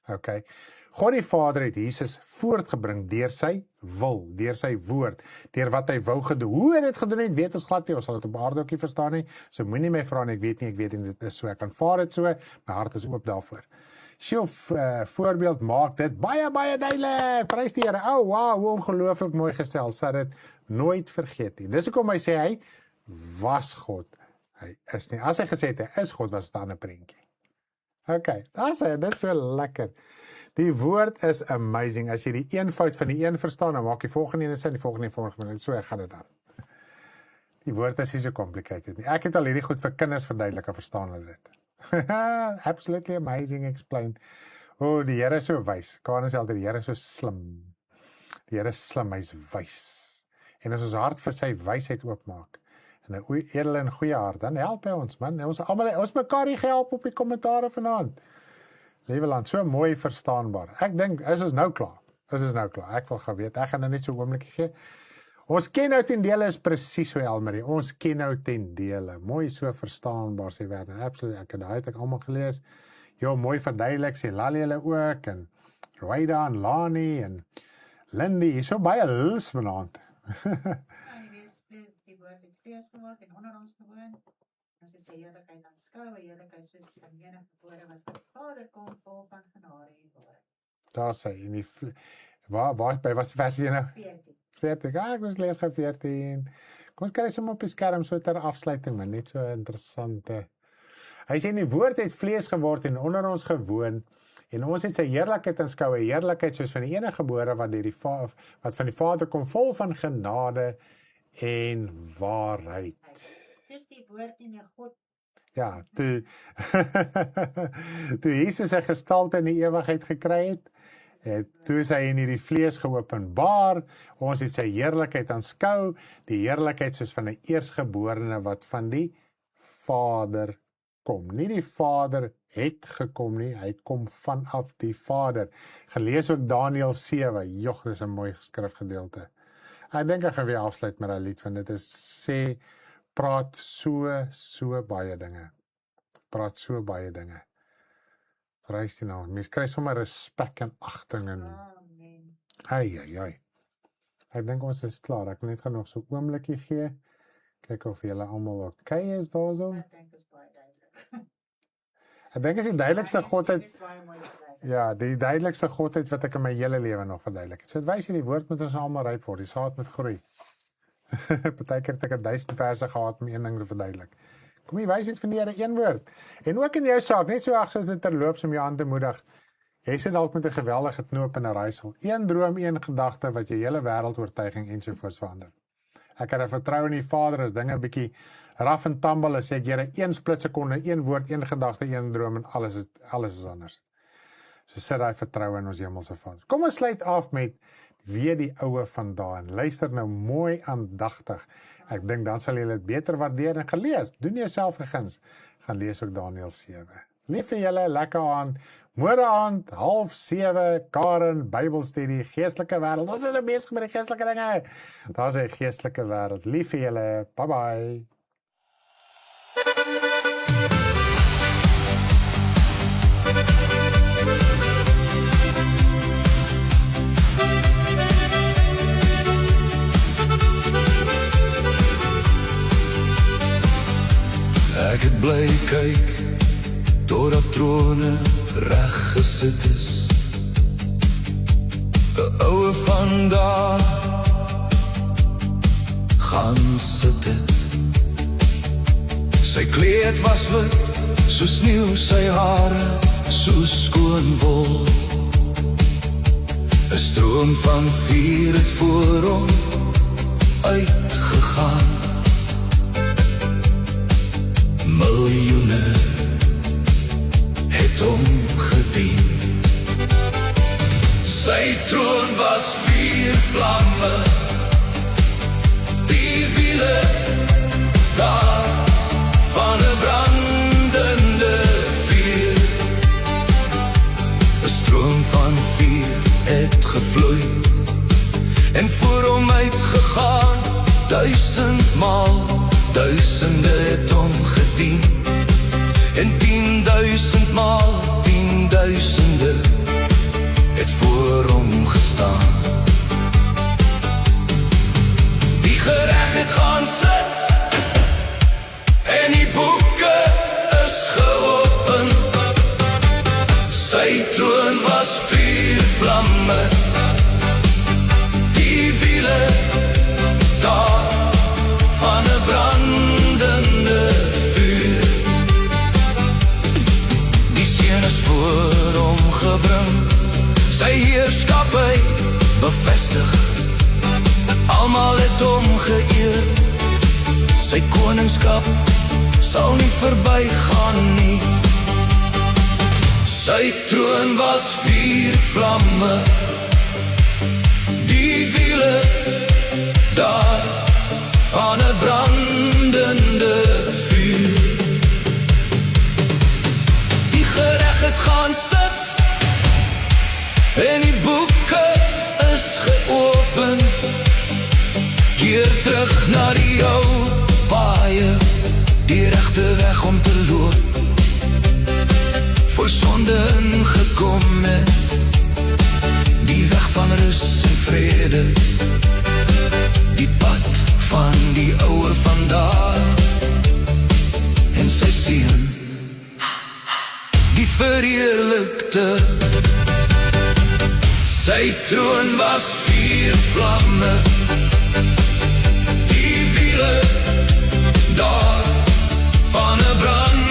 Okay. God die Vader het Jesus voortgebring deur sy wil, deur sy woord, deur wat hy wou gedoen. Hoe hy dit gedoen het, weet ons glad nie, ons sal dit op aarde ook nie verstaan nie, so moenie my vra nie, ek weet nie, dit is so, ek aanvaar dit so, my hart is oop daarvoor. Sjoe, voorbeeld maak dit baie duidelik. Prys die Here. Oh, wow, hoe ongelooflik mooi gestel. Sal dit nooit vergeet nie. Dis hoekom hy sê hy was God. Hy is nie. As hy gesê het hy is God, was dit 'n ander prentjie. Okay, dis so lekker. Die woord is amazing. As jy die eenvoud van die een verstaan, dan maak die volgende ene sin, die volgende volgende. So gaan dit aan. Die woord is nie so complicated nie. Ek het al hierdie goed vir kinders verduidelik, en verstaan hulle dit. Absolutely amazing, explain. Die Here is so wys. Karen sê altyd, die Here is so slim. Die Here is slim, hy is wys. En as ons hart vir sy wysheid oopmaak, en 'n edele en goeie hart, dan help hy ons, man. Ons mekaar nie gehelp op die kommentare vanaand. Liewe land, so mooi verstaanbaar. Ek dink, is ons nou klaar? Ek wil gaan weet, ek gaan nou net so 'n oombliekie gee. Ons ken nou ten dele is presies so Elmarie, ons ken nou ten dele, mooi so verstaanbaar sê Werner, absoluut, daai het ek almal gelees, mooi verduidelik sê Lali hulle ook, en Rwaida en Lani, en Lindy, hier so baie huls vanaand. Die woord het vlees geword en onder ons gewoon, ons het sy heerlikheid aanskou, heerlikheid soos van menig gebore was, wat Vader kom vol van genade en waarheid. Daar sê, en die, by wat versie jy nou? 14, ek moes lees gaan 14. Kom ons kry sommer op die skerm so ter afsluiting, maar net so interessante. Hy sê, die woord het vlees geword en onder ons gewoon, en ons het sy heerlikheid aanskou, 'n heerlikheid soos van die enige gebore wat van die Vader kom, vol van genade en waarheid. Dis die woord nie meer God. Ja, toe Jesus sy gestalte in die ewigheid gekry het, toe is hy in hierdie vlees geopenbaar, ons het sy heerlikheid aanskou, die heerlikheid soos van 'n eersgeborene wat van die Vader kom. Nie die Vader het gekom nie, hy kom vanaf die Vader. Gelees ook Daniël 7, dis 'n mooi skrifgedeelte. Ek dink ek gaan weer afsluit met 'n lied van dit is praat so baie dinge. Prys die naam. Mens kry sommer respek en agting en ai. Ek dink ons is klaar. Ek wil net nog so 'n oombliekie gee. Kyk of julle almal okay is daarso. Ek dink is baie duidelik. Ek dink is die duidelikste godheid. Ja, die duidelikste godheid wat ek in my hele lewe nog verduidelik het. So dit wys in die woord moet ons almal ryp word. Die saad moet groei. Partykeer het ek 1000 verse gehad om een ding te verduidelik. Kom jy wys iets van die Here een woord. En ook in jou saak, net so soos dit terloops om jou aan te moedig. Jy sit dalk met 'n geweldige knoop in 'n raaisel. Een droom, een gedagte wat jou hele wêreldoortuiging ensovoorts verander. Ek het 'n vertroue in die Vader as dinge bietjie raf en tambel as ek Here een splitsekonde, een woord, een gedagte, een droom en alles is anders. So sit daai vertroue in ons hemelse Vader. Kom ons sluit af met weer die oue vandaan. Luister nou mooi aandagtig. Ek dink dan sal jy dit beter waardeer en gelees. Doen jouself 'n guns. Gaan lees ook Daniël 7. Lief vir julle, lekker aand. Môre aand, 6:30, Karen, Bybelstudie, geestelike wêreld. Ons is nou besig met die geestelike dinge. Daar's 'n geestelike wêreld. Lief vir julle. Bye bye. Ek het bly kyk totdat trone reg gesit is. 'n Oue van daar gaan sit het. Sy kleed was wit soos sneeu, sy hare soos skoon wol. 'n Stroom van vuur het voor hom uitgegaan. Miljoene het hom gedien. Sy troon was vier vlamme, die wiele daar van 'n brandende vuur. 'n Stroom van vuur het gevloei en voor hom uitgegaan, 1000 maal. Duisende het hom gedien en 10.000 maal 10.000e het voor hom gestaan. Die gereg het gaan sit en die boeke is geopen. Sy Sy koningskap sal nie verbygaan nie. Sy troon was 4 vlamme, die wiele daar van 'n brandende vuur. Die gereg het gaan sit en die boeke is geopen. Keer terug na die ou paaie, die regte weg om te loop. Voor sonde ingekom het, die weg van rus en vrede, die pad van die ouwe vandaar en sy seun, die verheerlikte. Sy troon was 4 vlamme, die wiele daar van 'n brand